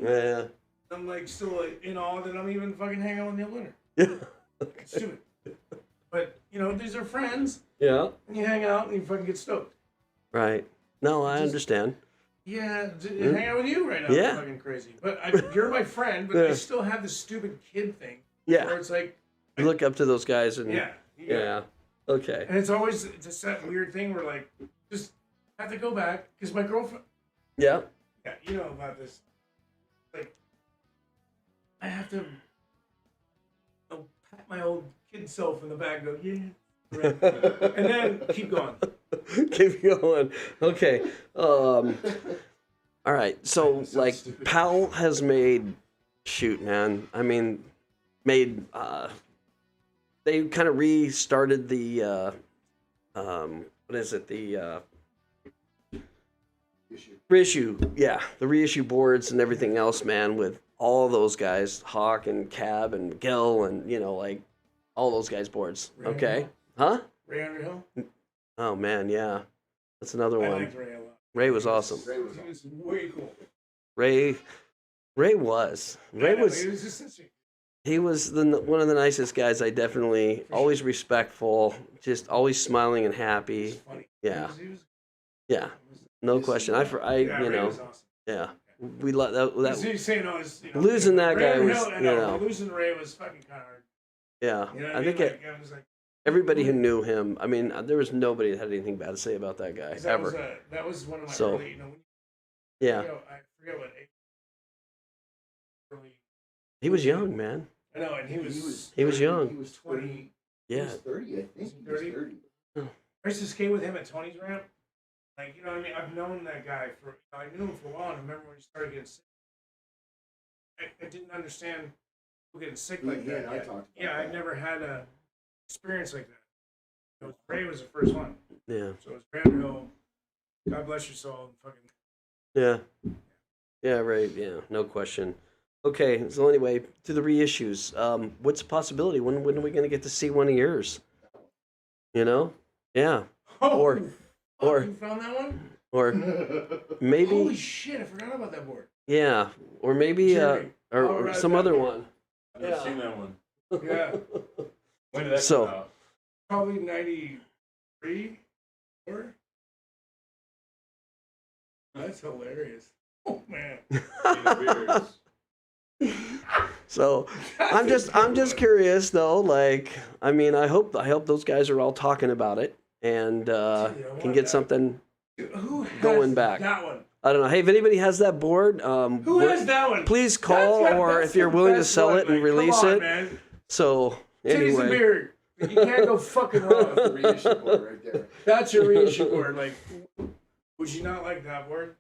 Yeah. I'm like still like in awe that I'm even fucking hanging out with Neil Blender. Yeah. Okay. Stupid. But these are friends. Yeah. And you hang out and you fucking get stoked. Right. No, I understand. Yeah, hang out with you right now. Yeah. It's fucking crazy. But you're my friend, but I still have this stupid kid thing. Yeah. Where it's like you look up to those guys and yeah. Okay. And it's that weird thing where like just have to go back because my girlfriend. Yeah. Yeah, you know about this. Like, I have to pat my old kid self in the back and go, yeah. And then keep going. Keep going. Okay. All right. So like Pal has made they kind of restarted the what is it? The reissue. Yeah, the reissue boards and everything else, man, with all those guys, Hawk and Cab and Gil and like all those guys' boards. Ray Okay. Underhill? Huh? Ray Underhill? Oh man, yeah. That's another I one. liked Ray a lot. Ray was awesome. He was way cool. Ray Ray was. Ray Yeah, was. He was just such a. He was one of the nicest guys. I definitely always respectful, just always smiling and happy. Funny. Yeah, He was, yeah, no question. yeah, you Ray know, was awesome. yeah, we let that. He's saying all this, Losing that guy Ray, was, losing Ray was fucking kind of hard. Yeah, You know what I think mean? I was like, everybody who knew him. I mean, there was nobody that had anything bad to say about that guy ever. That was one of my So, early, yeah, I forget what age. Early. he was young, man. I know, and he was young. He was 20. He Yeah, was 30, I think. He was 30? 30. I used to skate with him at Tony's ramp. Like, you know what I mean? I've known that guy I knew him for a while, and I remember when he started getting sick. I didn't understand people getting sick like that. I talked about I'd that. never had a experience like that. Ray was the first one. yeah, So it was Vanderbilt. God bless your soul. Fucking. yeah, right, yeah, no question. Okay, so anyway, to the reissues. What's the possibility? When are we going to get to see one of yours? You know? Yeah. Or You found that one? or maybe Holy shit! I forgot about that board. yeah, or maybe Jerry. or some other one. I've never seen that one. Yeah, When did that So- come out? probably 93 or. That's hilarious. Oh man. So I'm just curious though. Like, I mean, I hope those guys are all talking about it and can get something Who has going back. that one? I don't know. Hey, if anybody has that board, Who has that one? please call, or that's if you're the willing to best sell one, it and like, release come on, it. Man. So Titties and anyway, beard. You can't go fucking wrong. The reissue board right there. That's your reissue board. Like, would you not like that board?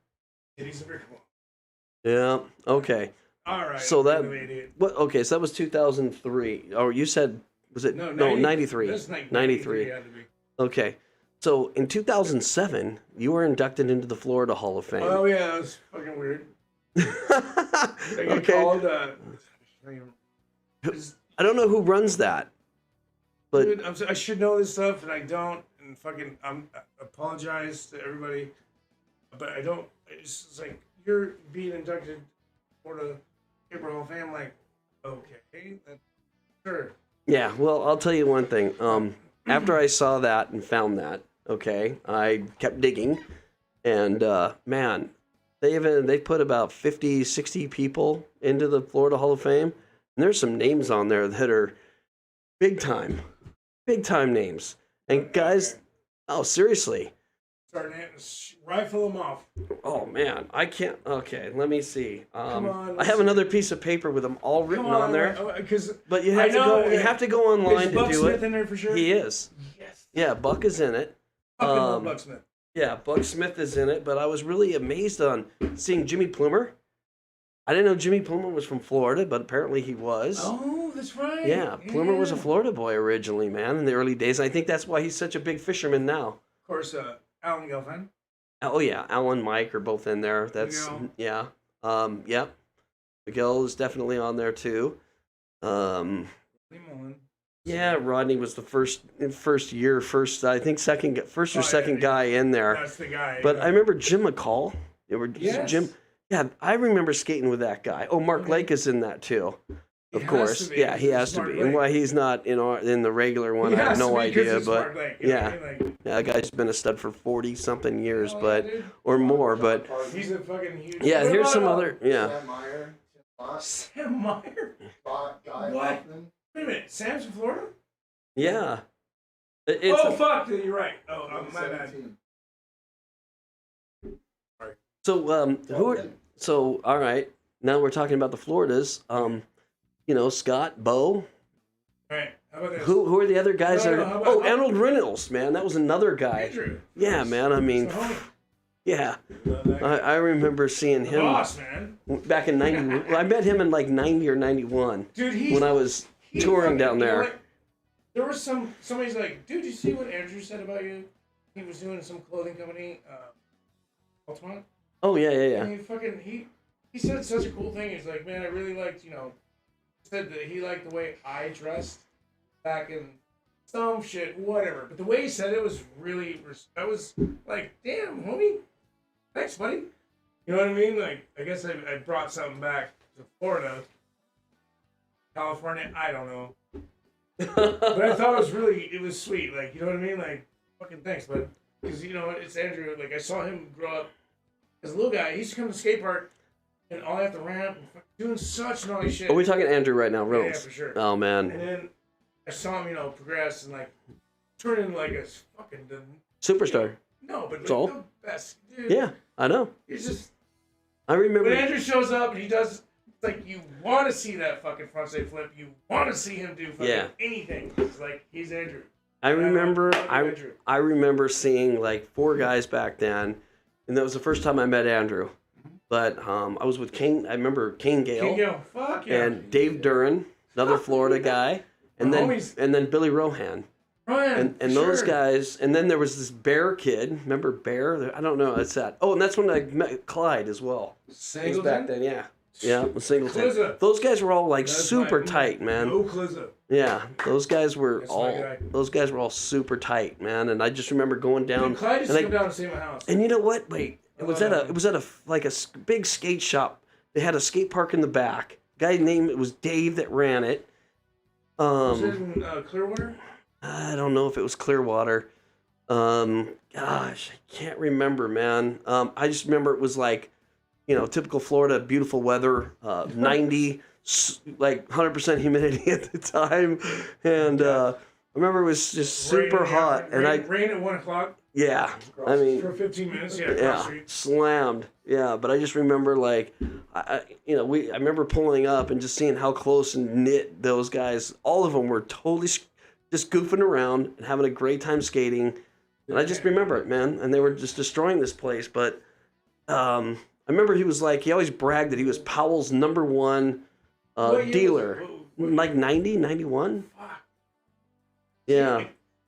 Titties and beard. Come on. yeah, okay. All right. So that I'm an idiot. what? Okay, so that was 2003. Or you said was it No, 93? That's like 93. had to be. Okay. So in 2007, you were inducted into the Florida Hall of Fame. Oh yeah, that was fucking weird. I get Okay. called. I don't know who runs that, but Dude, I should know this stuff, and I don't. And fucking, I apologize to everybody, but I don't. It's like you're being inducted for the Paper Hall of Fame. Like, okay, sure. yeah. Well, I'll tell you one thing. After I saw that and found that, okay, I kept digging, and man, they put about 50, 60 people into the Florida Hall of Fame, and there's some names on there that are big time names. And guys, oh seriously, Starting to rifle them off. oh man, I can't. Okay, let me see. Come on, I have another piece of paper with them all written on there, because but you have to go. You have to go online is to Buck do Smith it. in there for sure? He is. Yes. Yeah, Buck is in it. Fucking love Buck Smith. Yeah, Buck Smith is in it, but I was really amazed on seeing Jimmy Plumer. I didn't know Jimmy Plumer was from Florida, but apparently he was. Oh, that's right. Yeah, Plumer was a Florida boy originally, man, in the early days. I think that's why he's such a big fisherman now. Of course, Alan Gilfin. Oh yeah, Alan and Mike are both in there. That's Miguel. yeah. Yep. Miguel is definitely on there too. Lee Mullen. Yeah, Rodney was the first I think first or second guy in there. That's the guy. But I remember Jim McCall. Yes. Jim. Yeah, I remember skating with that guy. Oh, Mark Lake is in that too. Of He has course. to be. Yeah, he He's has to Mark be. And Lake. why he's not in the regular one, He I have has no to be 'cause idea. it's But Mark Lake, you know what I mean? Like, yeah, that guy's been a stud for 40-something years, hell but yeah, dude. or more. But He's a fucking huge. yeah, What here's some about, other. Yeah. Sam Meyer, Tim Bott, Sam Meyer. Guy What? Hoffman. Wait a minute, Sam's from Florida? Yeah. It's Oh fuck! You're right. Oh, my bad. 2017. so who are so all right. Now we're talking about the Floridas. Scott, Bo. All right. How about this? Who are the other guys No, that how are? about- Arnold Reynolds, man, that was another guy. Andrew. Yeah, man. I mean, It's the homie. yeah. Love that guy. I remember seeing The him boss, man. back in 90. Well, I met him in like 90 or 91 Dude, he's when I was he touring fucking- down you know there. what? There was somebody's like, dude, you see what Andrew said about you? He was doing some clothing company, Altamont. Oh yeah, yeah, yeah. And he said such a cool thing. He's like, man, I really liked, said that he liked the way I dressed back in some shit, whatever. But the way he said it was really, that was like, damn, homie, thanks, buddy. You know what I mean? Like, I guess I brought something back. to Florida, California, I don't know. But I thought it was sweet. Like, you know what I mean? Like, fucking thanks, bud. Because, you know, it's Andrew. Like, I saw him grow up as a little guy. He used to come to the skate park and all have the ramp and doing such naughty shit. Are we talking Andrew right now? Reynolds? Yeah, for sure. Oh, man. And then I saw him, you know, progress and, like, turn into, like, a fucking... Superstar. No, but, like, So? the best, dude. Yeah, I know. It's just... I remember... When Andrew shows up and he does... It's like, you want to see that fucking frontside flip. You want to see him do fucking anything. It's like, he's Andrew. I remember seeing like 4 guys back then, and that was the first time I met Andrew. But I was with King. I remember King Gale, Fuck yeah. and Dave Duran, another Florida guy, and then Billy Rohan, and those guys. And then there was this Bear kid. Remember Bear? I don't know. It's that. Oh, and that's when I met Clyde as well. Singleton? Was back then, yeah. Yeah, Singleton. Klizza. Those guys were all like super tight, man. No Klizza. Yeah, those guys were That's my guy. all super tight, man. And I just remember going down. Dude, Clyde used and to come down and see my house. And you know what? Wait, it was at a big skate shop. They had a skate park in the back. Guy named it was Dave that ran it. Was it in Clearwater? I don't know if it was Clearwater. Gosh, I can't remember, man. I just remember it was like, you know, typical Florida, beautiful weather, 90, like 100% humidity at the time. And I remember it was just super hot. And rain at 1 o'clock. Yeah, I mean, for 15 minutes. Yeah, slammed. Yeah, but I just remember like, I remember pulling up and just seeing how close and knit those guys. All of them were totally just goofing around and having a great time skating. And I just remember it, man. And they were just destroying this place. But I remember he always bragged that he was Powell's #1 dealer. Like 90, 91? Yeah.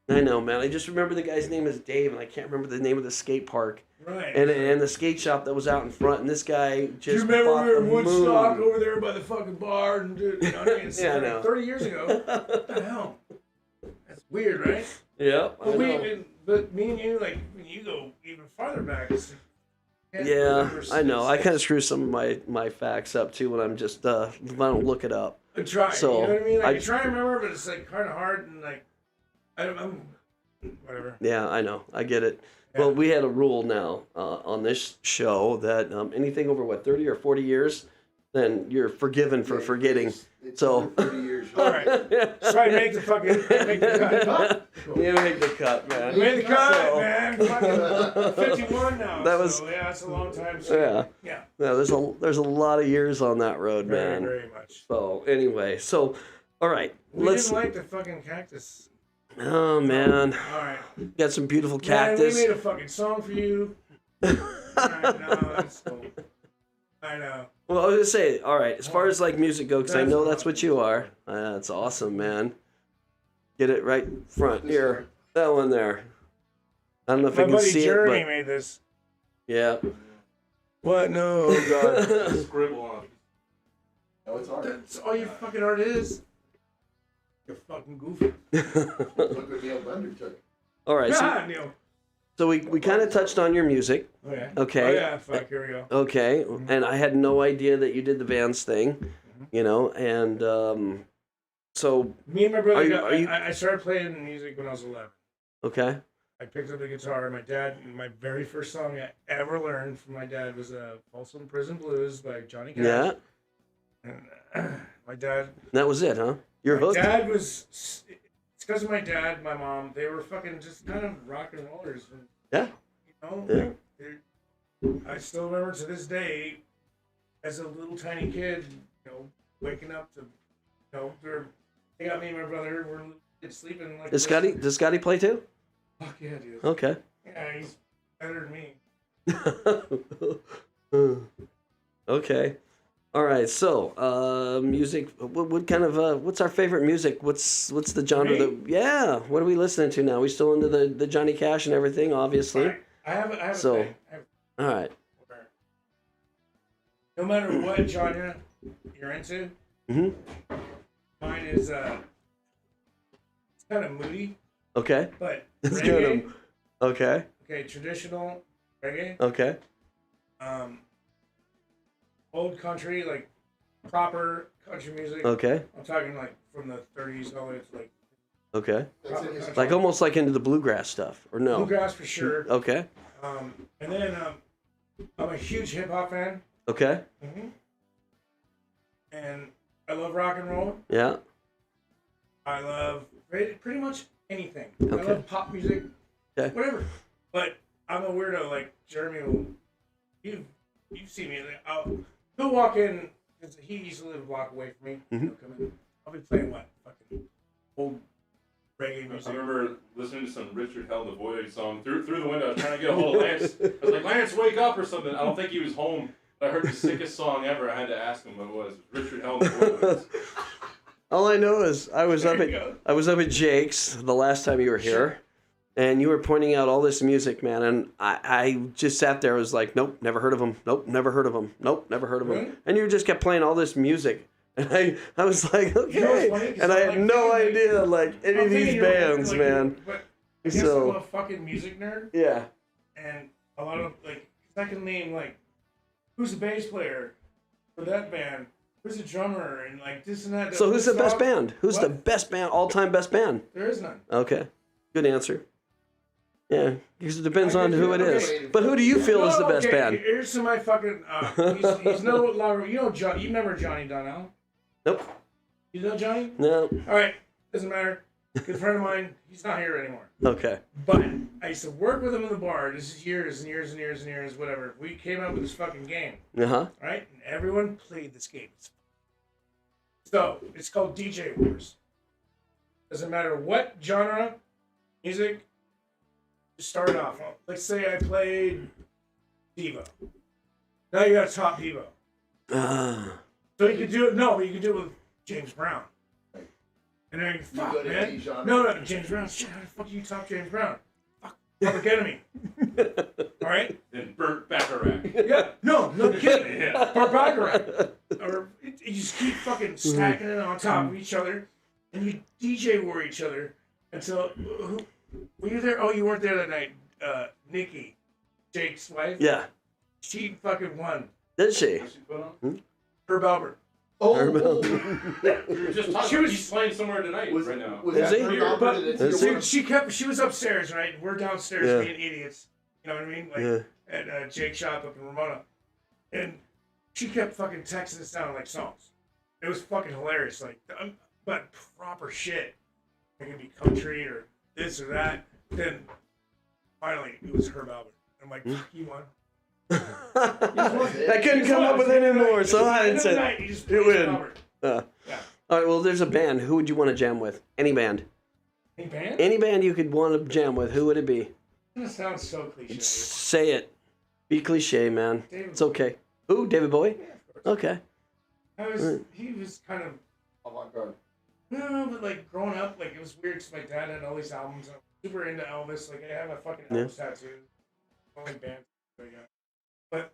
I know, man. I just remember the guy's name is Dave, and I can't remember the name of the skate park. Right. And the skate shop that was out in front, and this guy just. Do you remember we were in Woodstock over there by the fucking bar? And you know what I mean? It's Yeah, I know. 30 years ago. What the hell? That's weird, right? Yeah. But me and you, like, when you go even farther back, it's. Yeah, I know. I kind of screw some of my facts up too when I'm just I don't look it up. I try. So, you know what I mean? Like, I try to remember, but it's like kind of hard and like, I'm whatever. Yeah, I know. I get it. Yeah. Well, we had a rule now on this show that anything over 30 or 40 years, then you're forgiven for forgetting. It's So 30 years. All right. So I make the cut. You make the cut, man. Made the cut, So- man. Fucking 51 now. That was- so, yeah, it's a long time. Yeah. Yeah. Yeah, there's a lot of years on that road, Very, man. very much. So anyway, all right, We didn't like the fucking cactus. Oh man, All right. got some beautiful Man, cactus. we made a fucking song for you. I know. That's cool. I know. Well, I was gonna say, all right, as far as like music goes, because I know that's what you are. That's awesome, man. Get it right front here. That one there. I don't know if My you can buddy see Jeremy it, made this. but yeah. What? No, oh God. Scribble on it. No, it's hard. That's all your fucking art is. You're fucking goofy. Look what Neil Bender took. All right, so, God, Neil. so we kind of touched on your music. Okay. Okay. Oh, yeah, fuck, here we go. Okay, and I had no idea that you did the Vans thing, you know, and so Me and my brother, Are you- I started playing music when I was 11. okay, I picked up the guitar. My very first song I ever learned from my dad was Folsom Prison Blues by Johnny Cash. yeah, And my dad, that was it, huh? You're my hooked. dad was, it's because of my dad, my mom, they were fucking just kind of rock and rollers. And, Yeah. You know, Yeah. like, I still remember to this day, as a little tiny kid, you know, waking up to, you know, they got me and my brother, we're little kids sleeping like. Does Scotty play too? Fuck yeah, dude. Okay. Yeah, he's better than me. Okay. All right. So, music. What kind of? What's our favorite music? What's the genre? Me? That? Yeah. What are we listening to now? We still into the Johnny Cash and everything, obviously. I have So- a thing. All right. No matter what genre you're into, Mhm. mine is it's kind of moody, Okay. but It's reggae. good. Okay. Okay, traditional reggae, Okay. old country like proper country music. Okay. I'm talking like from the 30s all the way to like Okay. That's in his Like almost like into the bluegrass stuff, or no? bluegrass for sure. Okay. And then I'm a huge hip hop fan. Okay. And I love rock and roll. Yeah. I love pretty much anything. Okay. I love pop music. Okay. Whatever. But I'm a weirdo. Like Jeremy will. You've seen me. He'll walk in because he used to live a block away from me. He'll come in. I'll be playing what fucking old reggae I music. remember listening to some Richard Hell, the Bowie song through the window. I was trying to get a hold of Lance. I was like, Lance, wake up or something. I don't think he was home. But I heard the sickest song ever. I had to ask him what it was. Richard Hell, the Bowie. All I know is I was up at Jake's the last time you were here, and you were pointing out all this music, man, and I just sat there. I was like, nope, never heard of him. Nope, never heard of him. Nope, never heard of him. Really? And you just kept playing all this music, and I was like, okay, You know what's funny? 'Cause and I I'm had like no thinking, idea like any I'm of these thinking you're bands, like, man. But I guess So- I'm a fucking music nerd, Yeah. and a lot of like I can name like who's the bass player for that band, who's the drummer, and like this and that. So who's the This best song- band? Who's the What? best band, all-time best band? There is none. Okay, good answer. Yeah, because it depends I on guess who you- it is. okay. But who do you feel is the No, best okay, band? Here's some of my fucking. He's no longer. You know John. You remember Johnny Donnell? Nope. You know Johnny? No. All right, doesn't matter. Good friend of mine. He's not here anymore. Okay. But I used to work with him in the bar. This is years and years and years and years. Whatever. We came up with this fucking game. Uh-huh. Right? And everyone played this game. So it's called DJ Wars. Doesn't matter what genre, music. Just start off. Let's say I played Devo. Now you got to top Devo. So you could do it. No, but you could do it with James Brown. And then fuck, go to man. any genre. No, James Brown. Shit, how the fuck do you top James Brown? Fuck, Public Enemy. All right. Then Burt Bacharach. Yeah. No kidding. Yeah. Barbara. Or you just keep fucking stacking it on top of each other, and you DJ war each other until were you there? Oh, you weren't there that night. Nikki, Jake's wife. Yeah. She fucking won. Did she? What's she put on? Herb Albert. Oh, Herb We were just talking. She was- She's playing somewhere tonight right now. Was Is that he? Herb Yeah, Albert but at Is Tier he? One? She was upstairs, right? We're downstairs Yeah. being idiots. You know what I mean? Like Yeah. at Jake shop up in Ramona, and she kept fucking texting us down like songs. It was fucking hilarious. Like, but proper shit. It could be country or this or that. Then finally, it was Herb Albert. I'm like, fuck, you won. I couldn't come up with any more, so I End of the said, night, you just you played win. Albert. Yeah. Yeah. All right, well, there's a band. Who would you want to jam with? Any band. Hey, band? Any band you could want to jam with, who would it be? That sounds so cliche. Say it. Be cliche, man. David. It's okay. Who? David Bowie? Yeah, of course. Okay. He was kind of, Avant-garde. no, but like growing up, like it was weird because my dad had all these albums. I'm super into Elvis. Like I have a fucking Yeah. Elvis tattoo. Only band I got. But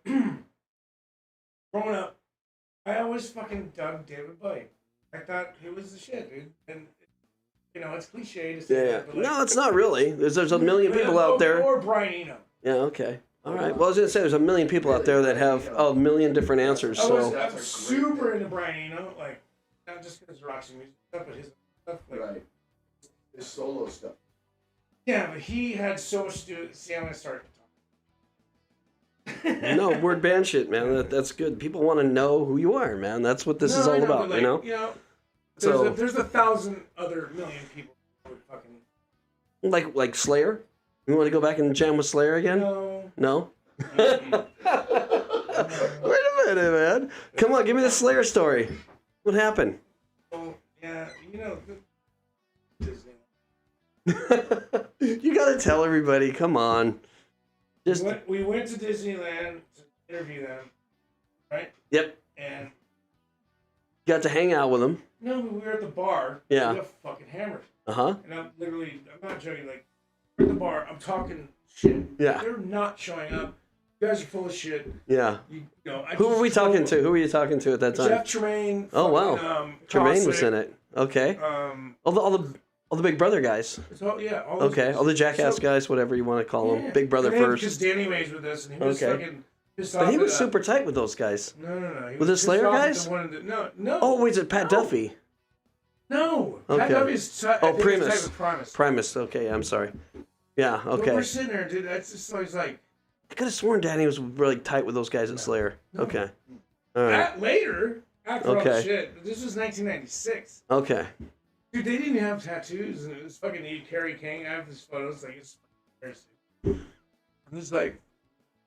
growing up, I always fucking dug David Bowie. I thought he was the shit, dude. And you know, it's cliche to say Yeah. that, but like, No, it's not really. There's a million people out there. Or Brian Eno. Yeah, okay. All right. Well, I was going to say there's a million people out there that have a million different answers. I was So, That's a great super pick. into Brian Eno, like not just because Roxy music stuff, but his stuff. Like, Right. His solo stuff. yeah, but he had so much to do. See, I'm gonna start. no, word band shit, man. That's good. People want to know who you are, man. That's what this is No, I all know, about, but, like, you know? there's, So- there's 1,000 other million people who would fucking Like Slayer? You want to go back and jam with Slayer again? no. No? Wait a minute, man. Come on, give me the Slayer story. What happened? Well, yeah, you know, Disney. You got to tell everybody. Come on. Just We went to Disneyland to interview them, right? Yep. And Got to hang out with them. no, we were at the bar. Yeah. We got fucking hammered. Uh-huh. And I'm not joking, like, we're at the bar, I'm talking shit. Yeah. They're not showing up. You guys are full of shit. Yeah. You know, I Who were just we talking told- to? Who were you talking to at that time? Jeff Tremaine. Oh, wow. fucking, Jermaine was Cossack, in it. Okay. All the Big Brother guys. So, yeah, all those Okay. guys. All the Jackass So- guys, whatever you want to call them. Yeah. Big Brother And then, first. because Danny Mays with us, and he was Okay. fucking Pissed But off he was at, super tight with those guys. No. He With the was pissed Slayer off at guys? the one no. Oh, wait, is it Pat Duffy? No. Okay. Pat Duffy is I think he's Primus. tight with Primus. Primus. Okay, I'm sorry. Yeah, But okay. we're sitting there, dude. That's just always like. I could have sworn Danny was really tight with those guys at Slayer. No. Okay. All right. Later, after all the Okay. shit, but this was 1996. Okay. Dude, they didn't have tattoos, and it was fucking Kerry King. I have this photo. It's like it's embarrassing. And it's like,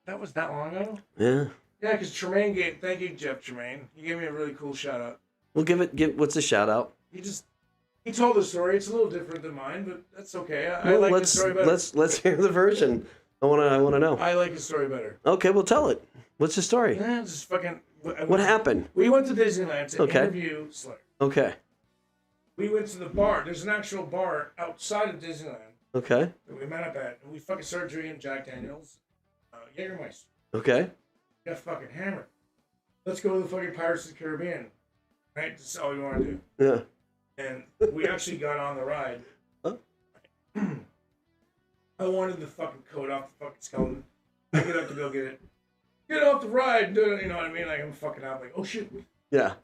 that was that long ago. Yeah. Yeah, because Tremaine gave. Thank you, Jeff Tremaine. He gave me a really cool shout out. We'll give. What's the shout out? He told the story. It's a little different than mine, but that's okay. I Well, like let's the story better. let's hear the version. I wanna know. I like his story better. Okay, well tell it. What's the story? Yeah, just fucking. What happened? We went to Disneyland to Okay. interview Slayer. Okay. We went to the bar. There's an actual bar outside of Disneyland Okay. that we met up at, and we fucking started drinking Jack Daniels, Jägermeister. Okay. Got fucking hammered. Let's go to the fucking Pirates of the Caribbean. Right? That's all we want to do. Yeah. And we actually got on the ride. Huh? I wanted the fucking coat off the fucking skeleton. I get up to go get it. Get off the ride and do it. You know what I mean? Like, I'm fucking out. Like, oh shit. Yeah.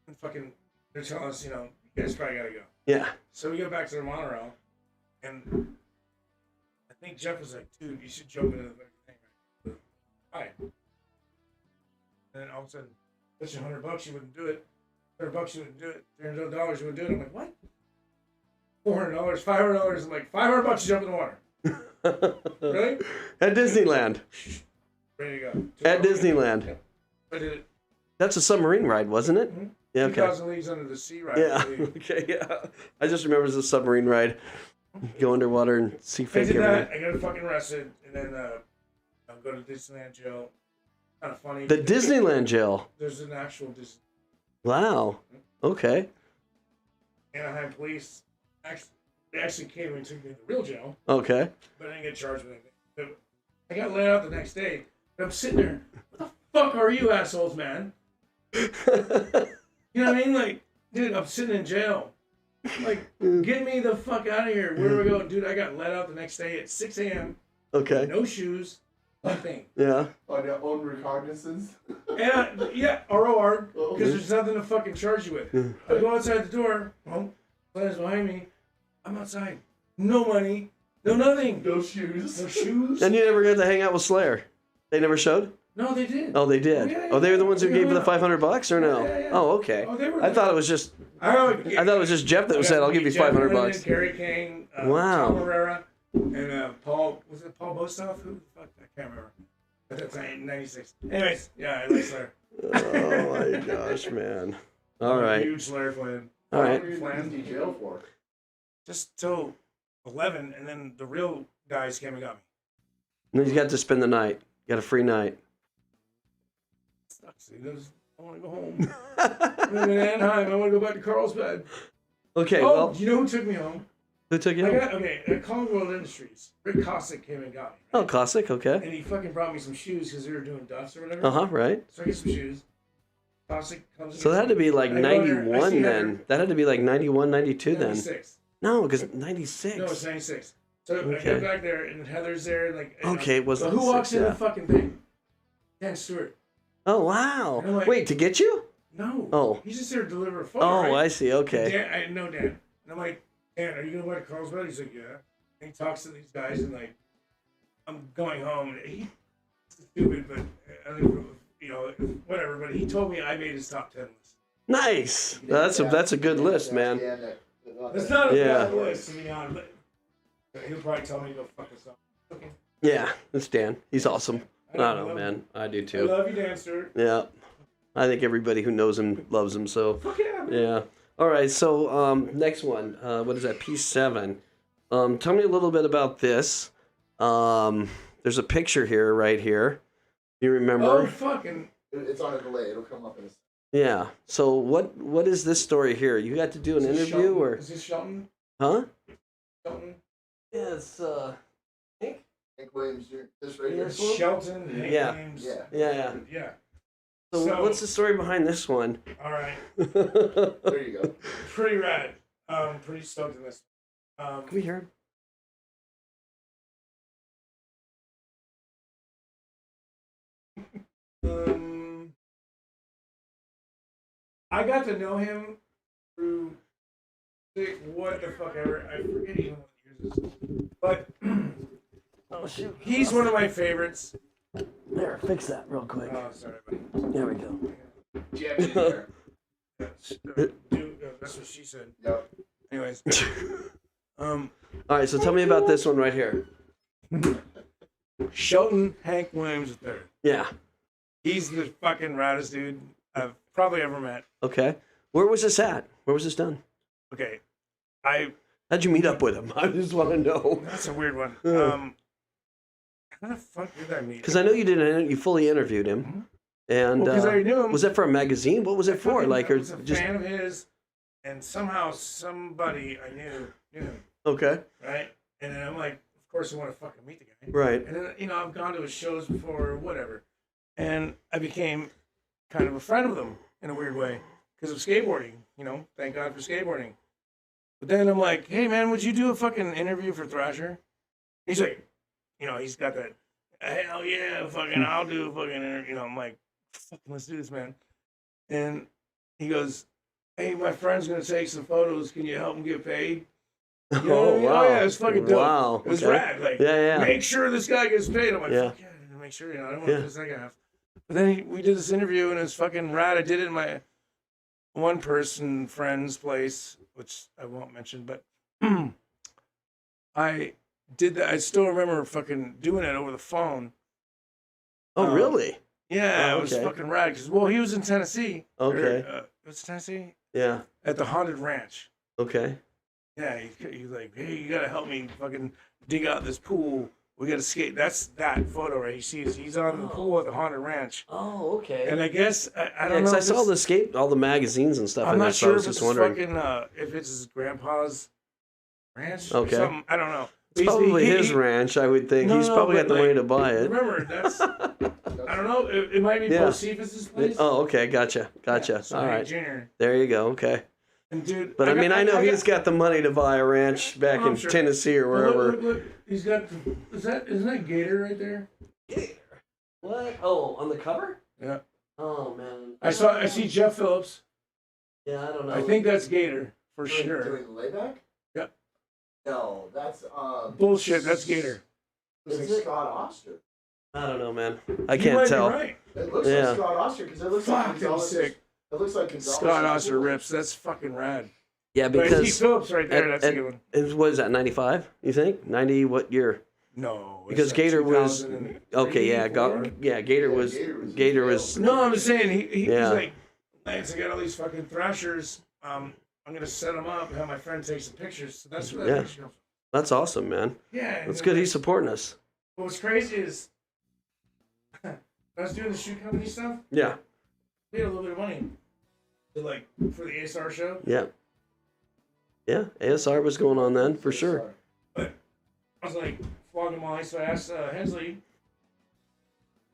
And fucking, they're telling us, you guys probably gotta go. Yeah. So we go back to the monorail. And I think Jeff was like, dude, you should jump into the fucking thing. Right? And then all of a sudden, that's $100, you wouldn't do it. $100, you wouldn't do it. $300, you wouldn't do it. I'm like, what? $400, $500. I'm like, $500, you jump in the water. Really? At Disneyland. Ready to go. At Disneyland. Yeah. I did it. That's a submarine ride, wasn't it? Mm-hmm. Yeah. Okay. 2,000 Leagues Under the Sea ride. I Yeah. believe. Okay. Yeah. I just remember it was a submarine ride. Go underwater and see I fake did everything. that. I got fucking arrested, and then I'll go to Disneyland Jail. Kind of funny. The Disneyland Jail. There's an actual Disney. Wow. Okay. Anaheim police. They actually came and took me to the real jail, Okay. but I didn't get charged with anything. But I got let out the next day. But I'm sitting there. What the fuck are you assholes, man? You know what I mean? Like, dude, I'm sitting in jail. Like, get me the fuck out of here. Where do we go? Dude, I got let out the next day at 6 a.m. Okay. No shoes. Nothing. Yeah. On your own recognizance. And yeah, ROR, Oh. because there's nothing to fucking charge you with. I go outside the door. Well, Glenn is behind me. I'm outside. No money. No nothing. No shoes. No shoes. And you never got to hang out with Slayer. They never showed. No, they did. Oh, they did. Oh, yeah, Oh, they were the ones who yeah. gave you the $500 or no? Yeah, yeah. Oh, okay. Oh, they were I thought it was just. I thought it was just Jeff that I said, got "I'll give you Jeff $500." Lennon, Kerry King, Wow. Tom Herrera, and Paul. Was it Paul Bostoff? Who the fuck? I can't remember. At that time, 96. Anyways, yeah, I like Slayer. Oh my gosh, man. All I'm a right. huge Slayer fan. All right. What were you in Disney jail for? Just till 11, and then the real guys came and got me. And you got to spend the night. You got a free night. Sucks. I want to go home. I'm in Anaheim. I want to go back to Carlsbad. Okay. Oh, Well, you know who took me home? who took you home? At College World Industries, Rick Cossack came and got me. Oh, classic. Okay. And he fucking brought me some shoes because they were doing duffs or whatever. Uh huh. Right. So I get some shoes. Cossack comes. So that had to be like I go there, I 91 see then. Heather. That had to be like 91, 92 then. 96. No, because 96. No, it's 96. So I Okay. get back there and Heather's there. And like, Okay, it was so who 96, walks in yeah. the fucking thing? Dan Stewart. Oh, wow. And I'm like- Wait, to get you? No. Oh. He's just there to deliver a phone. Oh, right? I see. Okay. Dan, I know Dan. And I'm like, Dan, are you going to go to Carlsbad? He's like, yeah. And he talks to these guys and like, I'm going home. And he's stupid, but whatever. But he told me I made his top 10 list. Nice. That's a good list, man. That's not a Yeah. bad list to be honest. But he'll probably tell me to go fuck this up. Okay. Yeah, it's Dan. He's awesome. I love know, him. man. I do I too. love you, Dan Stewart. Yeah. I think everybody who knows him loves him, so. Fuck yeah, man. Yeah. All right, so next one. What is that? P7. Tell me a little bit about this. There's a picture here, right here. You remember? Oh, fucking. It's on a delay. It'll come up in a second. Yeah. So what is this story here? You got to do an Is this interview Shelton? or? Is this Shelton? Huh? Shelton? Yeah, it's Hank Williams, this right here. Yes. Shelton? Hank Yeah. Williams. Yeah. Yeah. Yeah. So, So- what's the story behind this one? All right. There you go. Pretty rad. Pretty stoked in this. Can we hear him? I got to know him through what the fuck ever. I forget even what years this is. But Oh shoot. he's one of my favorites. There, fix that real quick. Oh, sorry, buddy. There we go. Jam in there. That's what she said. Yep. Anyways. All right, so tell me about this one right here. Shelton Hank Williams III. Yeah. He's the fucking raddest dude I've probably ever met. Okay. Where was this at? Where was this done? Okay. How'd you meet up with him? I just want to know. That's a weird one. How the fuck did I meet? Because I know you fully interviewed him, and because I knew him. was that for a magazine? What was it for? Like, I or was a just fan of his, and somehow somebody I knew him, okay, right? And then I'm like, of course I want to fucking meet the guy, right? And then I've gone to his shows before, or whatever, and I became kind of a friend of them in a weird way because of skateboarding. Thank God for skateboarding. But then I'm like, hey man, would you do a fucking interview for Thrasher? He's like, he's got that, hell yeah, fucking, I'll do a fucking interview. I'm like, fucking, let's do this, man. And he goes, hey, my friend's gonna take some photos. Can you help him get paid? You know what I mean? Wow. Oh yeah, it was fucking dope. Wow. It was Okay. rad. Like, Yeah. make sure this guy gets paid. I'm like, Yeah. fuck yeah, I need to make sure. I don't want to piss that guy off. But then we did this interview, and it was fucking rad. I did it in my one person friend's place, which I won't mention, but I did that. I still remember fucking doing it over the phone. Oh, really? Yeah, Oh, it was okay. fucking rad. Cause he was in Tennessee. Okay. It was Tennessee Yeah. at the Haunted Ranch. Okay. Yeah, he's like, hey, you gotta help me fucking dig out this pool. We gotta skate. That's that photo right. He's on the pool at the Haunted Ranch. Oh, okay. And I guess I don't know. Because I saw all the magazines and stuff. I'm and not so I sure was if it's just wondering. fucking if it's his grandpa's ranch Okay. or something. I don't know. It's probably his ranch, I would think. No, He's no, probably but got the like, money to buy it. Remember, that's I don't know. It might be Yeah. Bo Cephas's place. Oh, okay. Gotcha. Yeah, so All Hank right. Jr. There you go. Okay. And dude, But I know he's got the money to buy a ranch back in sure. Tennessee or Look, wherever. look. He's got. Isn't that Gator right there? What? Oh, on the cover? Yeah. Oh man. I see Jeff Phillips. Yeah, I don't know. I think that's Gator for sure. Doing the layback? Yeah. No, that's Bullshit. That's Gator. Looks Is like it? Scott Oster. I don't know, man. I You can't might tell. Be right. It looks Yeah. like Scott Oster because it looks like Fuck, that's Gonzalez. sick. It looks like Gonzalez. Scott Oster rips. That's fucking rad. Yeah, But Keith because Phillips right there. That's a good one. what is that? 95? You think? 90? What year? No. Because it's Gator was 2003, okay. Yeah, 4. Gator was Gator was. No, I'm just saying he's Yeah. like, Lance, I got all these fucking thrashers. I'm gonna set them up and have my friend take some pictures. So that's where that Yeah. picture comes from. That's awesome, man. Yeah. and That's then, good. like, He's supporting us. But what's crazy is I was doing the shoe company stuff. Yeah. We had a little bit of money to for the ASR show. Yeah. Yeah. ASR was going on then for sure. But I was like flogging Molly, so I asked Hensley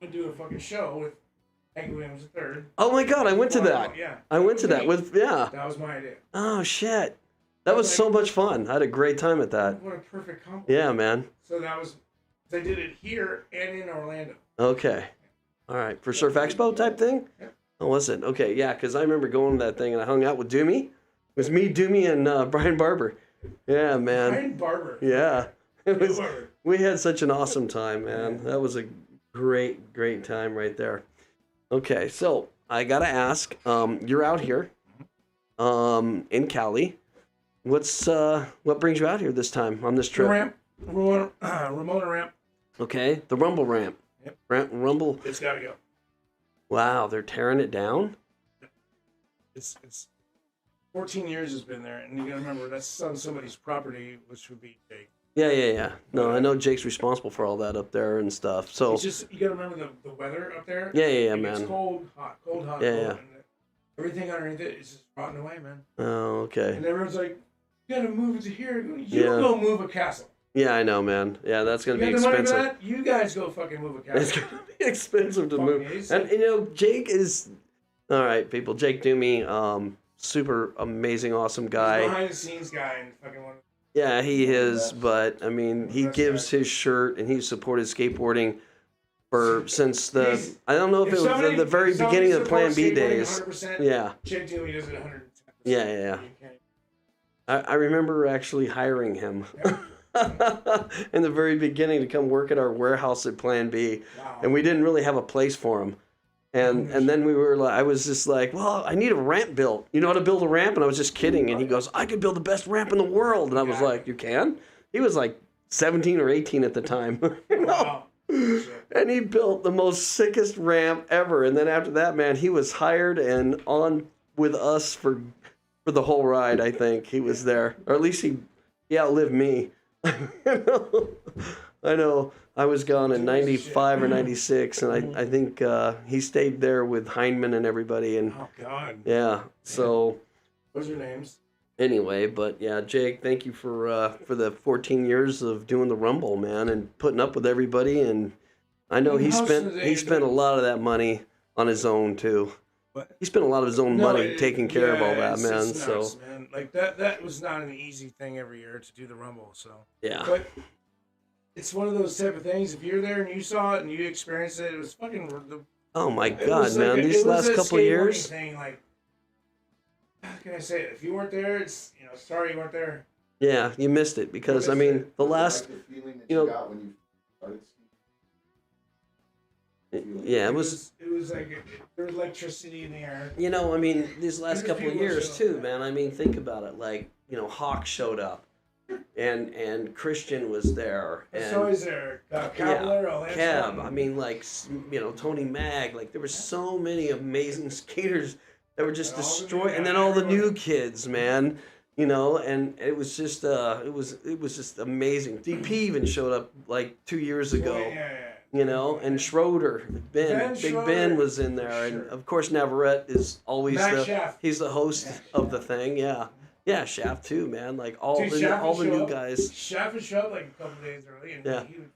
to do a fucking show with Hank Williams III. Oh my God! I went to that. Yeah. I went to that with That was my idea. Oh shit! That was so much fun. I had a great time at that. What a perfect compliment. Yeah, man. So they did it here and in Orlando. Okay. All right. For Surf Expo type thing? Yeah. Oh, was it? Okay, yeah, because I remember going to that thing and I hung out with Doomy. It was me, Doomy, and Brian Barber. Yeah, man. Brian Barber. Yeah. It was, Barber. we had such an awesome time, man. That was a great, great time right there. Okay, so I got to ask, you're out here in Cali. What brings you out here this time on this The trip? ramp. Ramona ramp. Okay, the Rumble Ramp. Yep. Rumble. It's got to go. Wow, they're tearing it down? It's 14 years has been there, and you got to remember that's on somebody's property, which would be Jake. Yeah. No, I know Jake's responsible for all that up there and stuff. So It's just you got to remember the weather up there. Yeah, It man. gets cold, hot, cold, hot, Yeah, cold. yeah. And everything underneath it is just rotting away, man. Oh, okay. And everyone's like, "You got to move it to here." You Yeah. go move a castle. Yeah, I know, man. Yeah, that's gonna You be got the money for expensive. that? You guys go fucking move a It's castle. gonna be expensive to Fuck move. me, he's And like- Jake is all right, people. Jake Doomy, super amazing, awesome guy. Behind the scenes guy and fucking one. Yeah, he is, Best. but I mean, he Best gives guy. his shirt and he supported skateboarding since the I don't know if it was the very if beginning of the Plan B skateboarding days. 100%, Yeah. Chick Dewey does it 110%. Yeah. I remember actually hiring him in the very beginning to come work at our warehouse at Plan B, Wow. and we didn't really have a place for him. And then we were like, I was just like, well, I need a ramp built. You know how to build a ramp? And I was just kidding. And he goes, I could build the best ramp in the world. And I was like, you can? He was like 17 or 18 at the time. Wow. And he built the most sickest ramp ever. And then after that, man, he was hired and on with us for the whole ride. I think he was there, or at least he outlived me. I know. I was gone in 95 or 96, and I think he stayed there with Heineman and everybody. And oh God. Yeah. So. What's your names? Anyway, but yeah, Jake, thank you for the 14 years of doing the Rumble, man, and putting up with everybody. And I know he spent a lot of that money on his own too. What? He spent a lot of his own money taking care of all that, man. It's so nuts, man. Like that was not an easy thing every year to do the Rumble. So yeah, but it's one of those type of things. If you're there and you saw it and you experienced it, it was fucking. Oh my God, man! These last couple years. Thing, like, how can I say it? If you weren't there, it's sorry you weren't there. Yeah, you missed it because I mean the last, Like the feeling that you know, got when you started skiing. yeah, It was like there was electricity in the air. You know, I mean, these last There's couple of people years show too, up. man. I mean, think about it. Like, Hawk showed up, and Christian was there, It's and always there. Cobbler, all that Cab. stuff. I mean, like, Tony Mag. Like, there were so many amazing skaters that were just And all the new destroyed, and then guys, all the new everybody. kids, man. And it was just it was just amazing. DP even showed up like 2 years ago. Yeah. And Schroeder, Big Schroeder. Ben was in there, and Sure. of course Navarrete is always Max Schaff. he's the host of the thing, yeah, Shaft too, man, like all Dude, the Schaff would show new up. guys, Schaff would show up like a couple days early, and Yeah. he would.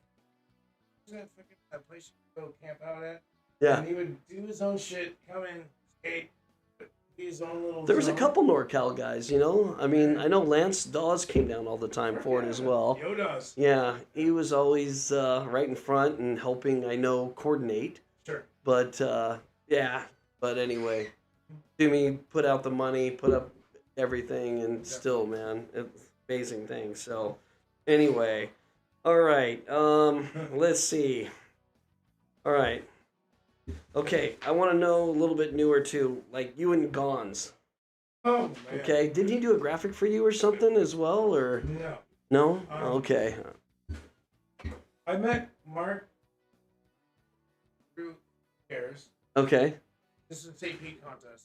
That place you go camp out at? yeah. And he would do his own shit, come in, skate, be his own little. There was a zone. couple NorCal guys, I mean, I know Lance Dawes came down all the time for it as well. Yo does. Yeah, he was always right in front and helping, I know, coordinate. Sure. But yeah, but anyway, Jimmy put out the money, put up everything, and still, man, it's amazing thing. So anyway, all right, let's see. All right, okay, I want to know a little bit newer too, like you and Gons. Oh man. Okay, didn't he do a graphic for you or something as well, or No. no? Okay. I met Mark through Harris. Okay. This is a St. Pete contest.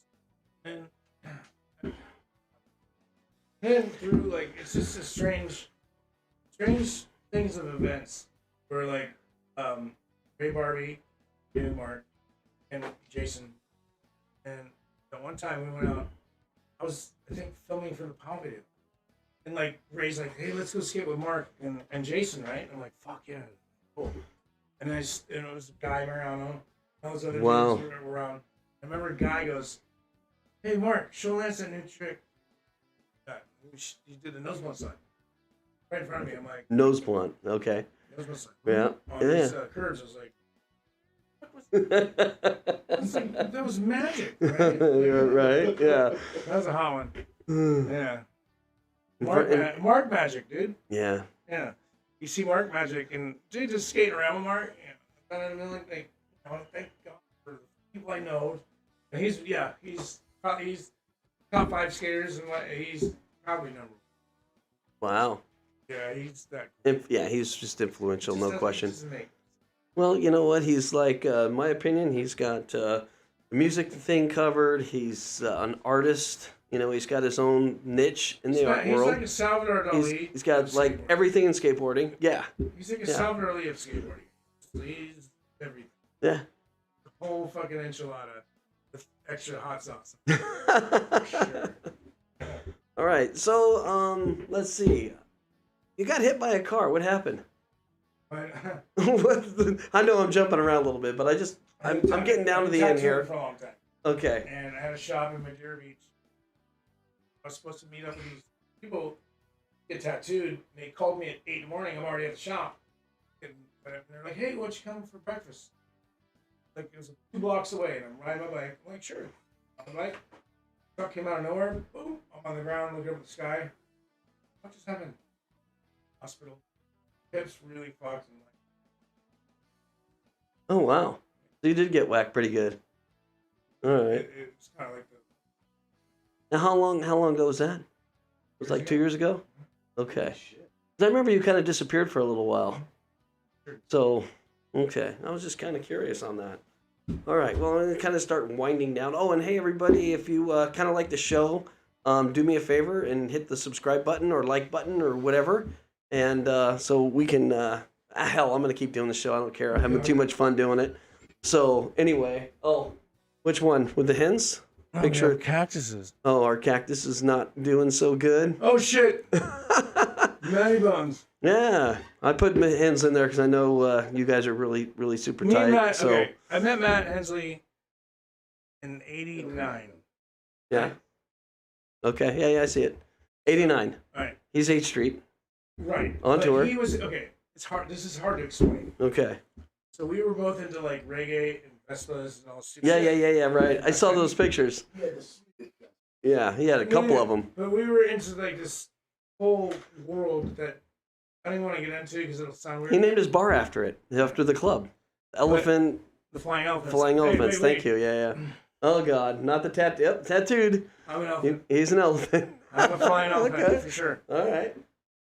And through it's just a strange things of events where Ray Barbie, you, Mark, and Jason. And the one time we went out, I was filming for the Pow video. And Ray's like, hey, let's go skate with Mark and Jason, right? And I'm like, fuck yeah, cool. And then it was Guy Mariano, all those other Wow. dudes were around. I remember a guy goes, hey Mark, show Lance that new trick. You did the nose blunt side. Right in front of me. I'm like, Nose blunt. Okay. nose blunt side. Yeah. On these curves, I was like, what was that? It's like, that was magic, right? You're right. Yeah. That was a hot one. Yeah. Mark magic, dude. Yeah. Yeah. You see Mark magic, and they just skating around with Mark. Thank God for the people I know. And he's top 5 skaters, and he's probably number 1. Wow. Yeah, he's that. Yeah, he's just influential, no question. Just amazing. Well, you know what? He's in my opinion, he's got the music thing covered. He's an artist. He's got his own niche in the art world. He's like a Salvador Dali. He's got everything in skateboarding. Yeah. He's like a Salvador Dali of skateboarding. He's everything. Yeah. The whole fucking enchilada with extra hot sauce. Sure. All right. So, let's see. You got hit by a car. What happened? But, I know I'm jumping around a little bit, but I'm getting down to the end here. For a long time. Okay. And I had a shop in Madeira Beach. I was supposed to meet up with these people, get tattooed. And they called me at 8 in the morning. I'm already at the shop. And they're like, hey, why don't you come for breakfast? like it was 2 blocks away, and I'm riding my bike. I'm like, sure. On the bike, truck came out of nowhere. Boom! I'm on the ground, looking up at the sky. What just happened? Hospital. Hips really fucked. And like, Oh wow. So you did get whacked pretty good. All right. it's kind of like the. Now how long ago was that? It was like 2 years ago? Okay. 'Cause I remember you kind of disappeared for a little while. So, okay. I was just kind of curious on that. All right. Well, I'm going to kind of start winding down. Oh, and hey, everybody, if you kind of like the show, do me a favor and hit the subscribe button or like button or whatever. And so we can, hell, I'm going to keep doing the show. I don't care. I'm having too much fun doing it. So, anyway. Oh, which one? With the hens? Make sure. Cactuses. Oh, our cactus is not doing so good. Oh, shit. Matty Bones. Yeah, I put my hands in there because I know you guys are really, really super tight. Matt, so okay. I met Matt Hensley in '89. yeah, okay, yeah, I see it. 89. All right. He's 8th Street. Right. On But tour. He was okay. It's hard. This is hard to explain. Okay. So we were both into like reggae and Vespas and all stupid. Yeah, shit. yeah. Right. I saw those pictures. Yeah, he had a couple of them. But we were into like this whole world that I don't even want to get into because it'll sound weird. He named his bar after it, after the club. Elephant. The Flying Elephants. Flying Elephants. Wait. Thank you. Yeah. Oh God, not the tattoo. Yep, tattooed. I'm an elephant. He's an elephant. I'm a flying elephant Okay. for sure. All right.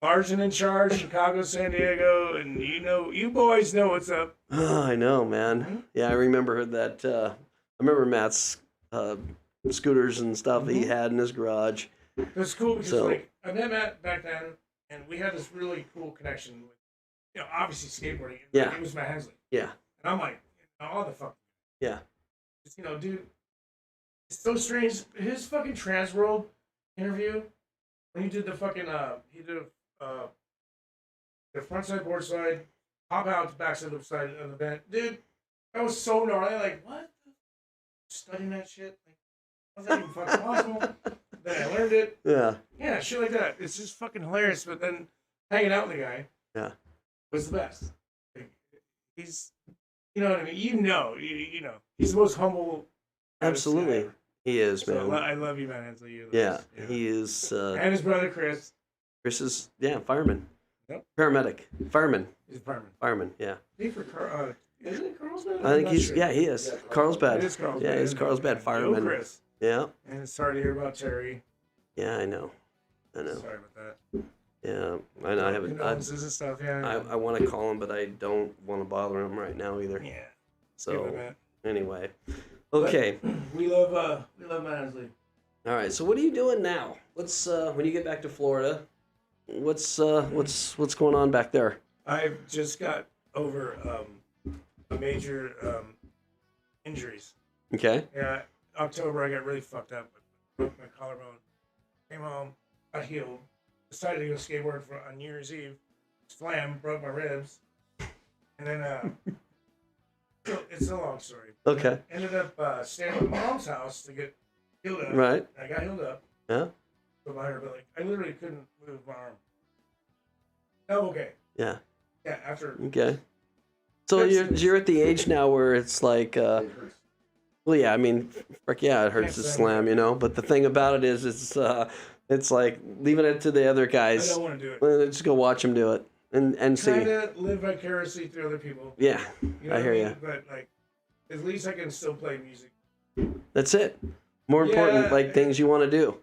Sergeant in charge, Chicago, San Diego, and you boys know what's up. Oh, I know, man. Yeah, I remember that. I remember Matt's scooters and stuff that he had in his garage. It was cool because So- like I met Matt back then, and we had this really cool connection with, obviously skateboarding. Yeah. It was Matt Hensley, Yeah. and I'm like, all the fuck. Yeah. Dude, it's so strange. His fucking Transworld interview when he did the fucking the front side, board side, hop out, back side, left side of the band, dude. That was so gnarly. Like, what? Studying that shit? Like, how's that even fucking possible? Then I learned it. Yeah. Yeah, shit like that. It's just fucking hilarious. But then hanging out with the guy, Yeah. was the best. Like, he's, you know what I mean. You know, he's the most humble. artist Absolutely. ever. He is, So man. I love you, man. Hensley. You're the Yeah. best. He is. And his brother Chris. Chris is, fireman. Yep. Paramedic. Fireman. He's a fireman. Fireman, yeah. Isn't it Carlsbad? I think I'm he's, not sure. yeah, he is. Yeah, Carlsbad. It is Carlsbad. Yeah, he's Carlsbad Go fireman. Chris. Yeah. And sorry to hear about Terry. Yeah, I know. Sorry about that. Yeah, I know. I haven't. Condolences and stuff. Yeah. I want to call him, but I don't want to bother him right now either. Yeah. So Matt. anyway, okay. We love Matt Hensley. All right. So what are you doing now? What's when you get back to Florida? What's going on back there? I've just got over a major injuries. Okay. Yeah, October I got really fucked up. Broke my collarbone. Came home, got healed. Decided to go skateboard on New Year's Eve. Slam, broke my ribs. And then, it's a long story. Okay. Ended up staying at my mom's house to get healed up. Right. I got healed up. Yeah. But like, I literally couldn't move my arm. Oh, okay. Yeah. Yeah, after. Okay. So you're at the age now where it's like, well, yeah. I mean, frick, yeah, it hurts to slam, But the thing about it is, it's like leaving it to the other I guys. don't want to do it. Just go watch them do it and see. Trying to live vicariously through other people. Yeah, You know I what hear mean? you. But like, at least I can still play music. That's it. More important, Yeah. like things you want to do.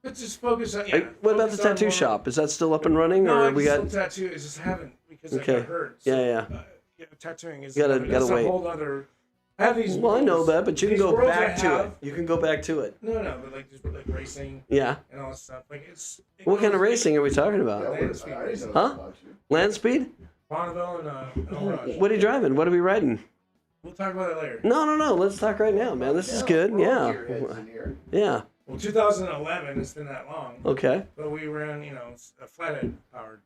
But just focus on. Hey, Yeah. what about the focus on tattoo more- shop? Is that still up and running, No, or I we still got? tattoo. I just haven't because I Okay. got hurt. Yeah. Tattooing is Gotta that's wait. a whole other. I have these. Well, I know worlds- that, but you can these go worlds back I to it. have- You can go back to it. No, but like just like racing Yeah. and all that stuff. Like it's. What kind of racing are we talking about? Huh? Land speed? Bonneville and El Mirage. What are you driving? What are we riding? We'll talk about it later. No. Let's talk right now, man. This is good. Yeah. Yeah. Well, 2011. It's been that long. Okay. But we ran, a flathead powered.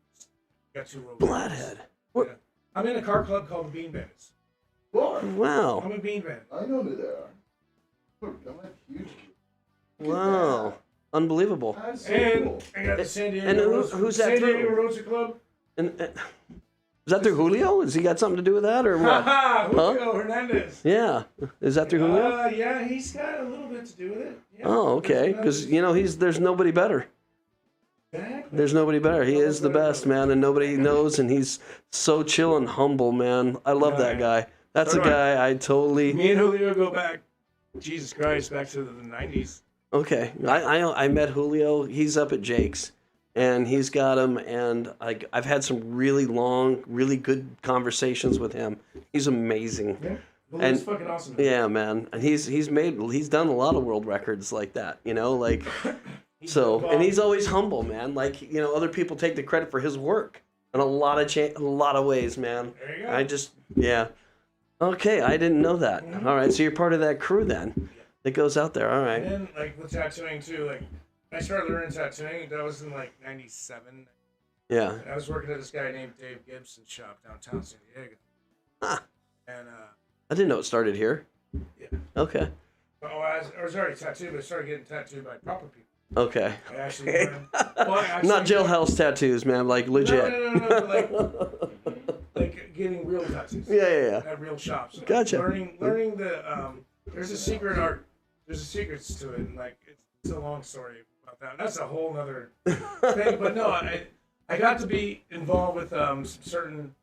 Got 2 robots. Flathead. What? Yeah. I'm in a car club called the Bean Bandits. Wow. I'm a bean bandit. I know who they are. Look, I'm not huge. Wow. Unbelievable. That's so And cool. I got the San Diego And Roadster- who's that San Diego through? Roadster Club. And Is that through Julio? Has he got something to do with that or what? Julio Hernandez. Yeah. Is that through Julio? Yeah, he's got a little bit to do with it. Yeah. Oh, okay. Because, there's nobody better. Exactly. There's nobody better. He is the best, man, and nobody knows, and he's so chill and humble, man. I love that guy. That's a guy I totally... Me and Julio go back, Jesus Christ, back to the 90s. Okay. I met Julio. He's up at Jake's. And he's got him, and I've had some really long, really good conversations with him. He's amazing. Yeah, Julio's fucking awesome. Man. Yeah, man. And he's done a lot of world records like that, and he's always humble, man. Other people take the credit for his work in a lot of ways, man. There you go. Yeah. Okay, I didn't know that. Mm-hmm. All right, so you're part of that crew then that goes out there. All right. And then with tattooing too, I started learning tattooing. That was in 97. Yeah. And I was working at this guy named Dave Gibson's shop downtown San Diego. Huh. And I didn't know it started here. Yeah. Okay. I was already tattooed, but I started getting tattooed by proper people. Okay. I actually learned, Not jailhouse tattoos, man. Like legit. No. Like getting real tattoos. Yeah. At real shops. Gotcha. Learning the there's a secret art. There's a secrets to it, and it's a long story about that. That's a whole nother thing. But no, I got to be involved with some certain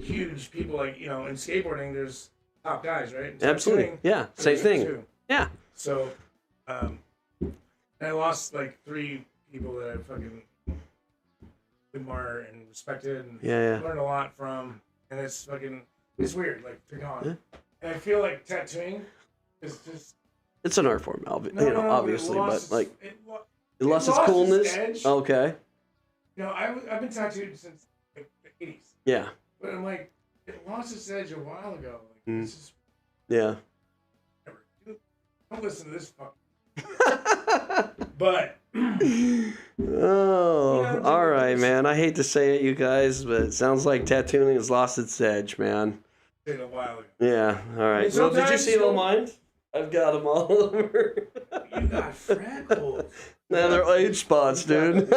huge people, in skateboarding. There's top guys, right? Absolutely. Yeah. Same thing. Too. Yeah. So, I lost 3 people that I fucking admire and respected and learned a lot from, and it's weird, they're gone. Yeah. And I feel like tattooing is just... It's an art form, obviously, but it lost its its coolness. edge. Okay. I've been tattooed since the 80s. Yeah. But I'm it lost its edge a while ago. It's just... Yeah. Don't listen to this but all right, man. I hate to say it, you guys, but it sounds like tattooing has lost its edge, man. A while ago. Yeah. All right. Well, did you see all mine? I've got them all over. You got freckles. Nah, they're age spots, dude.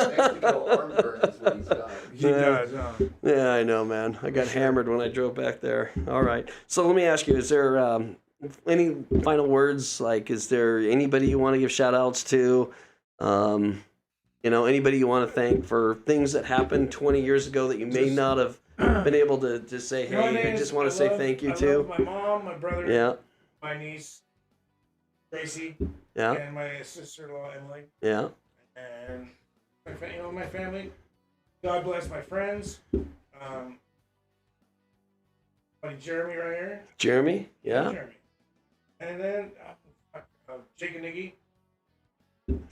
He does, huh? Yeah, I know, man. I got hammered when I drove back there. All right. So let me ask you: is there any final words? Is there anybody you want to give shout outs to? Anybody you want to thank for things that happened 20 years ago that you may not have been able to say, hey, I just want to say thank you to? My mom, my brother, my niece, Tracy, and my sister-in-law, Emily. Yeah. And, my family. God bless my friends. Buddy Jeremy right here. Jeremy? Yeah. Jeremy. And then Jake and Niggy.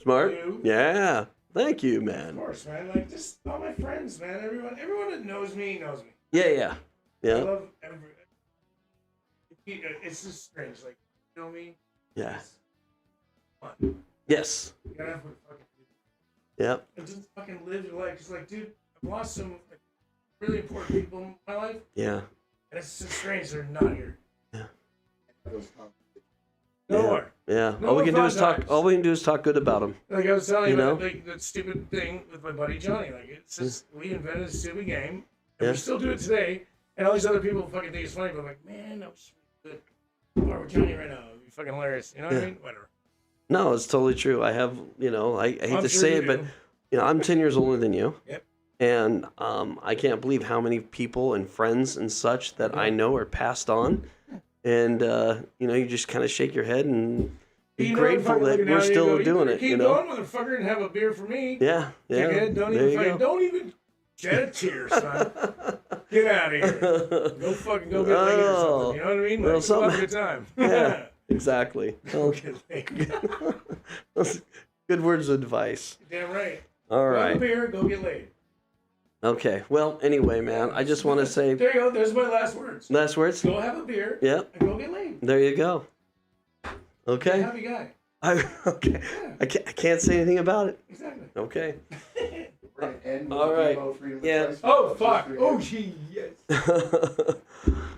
Smart. You. Yeah. Thank you, man. Of course, man. Just all my friends, man. Everyone that knows me knows me. Yeah. I love everyone. It's just strange. You know me? Yeah. It's fun. Yes. You gotta have fun fucking do. Yep. And just fucking live your life. Just dude, I've lost some really important people in my life. Yeah. And it's just strange they're not here. Yeah. No more. Yeah. No All we can more do is talk. times. All we can do is talk good about them. I was telling you about that stupid thing with my buddy Johnny. It's just we invented a stupid game, and we still do it today. And all these other people fucking think it's funny, but I'm like, man, that was really good. Or with Johnny right now, it'd be fucking hilarious. You know what I mean? Whatever. No, it's totally true. I have, I hate to say it, but I'm 10 years older than you. Yep. And I can't believe how many people and friends and such that I know are passed on. And, you just kind of shake your head and be grateful that we're still doing it. Keep going, motherfucker, and have a beer for me. Yeah. Dickhead, don't even shed a tear, son. Get out of here. Go fucking go get laid or something. You know what I mean? Have a good time. Yeah, exactly. Go get laid. Good words of advice. Damn right. All right. Have a beer, go get laid. Okay. Well, anyway, man, I just want to say... There you go. There's my last words. Last words? Go have a beer. Yep. And go get laid. There you go. Okay. Happy guy. Okay. Yeah. I can't say anything about it. Exactly. Okay. All right. Yeah. Oh, fuck. Oh, gee, yes.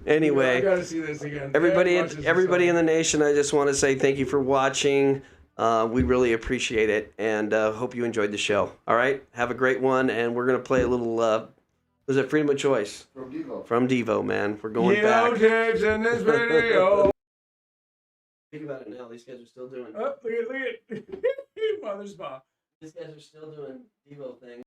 Anyway. I gotta see this again. Everybody in the nation, I just want to say thank you for watching. We really appreciate it, and hope you enjoyed the show. All right? Have a great one, and we're going to play a little Was it Freedom of Choice? From Devo. From Devo, man. We're going back. Kids in this video. Think about it now. These guys are still doing. Oh, look at Mother's Ball. These guys are still doing Devo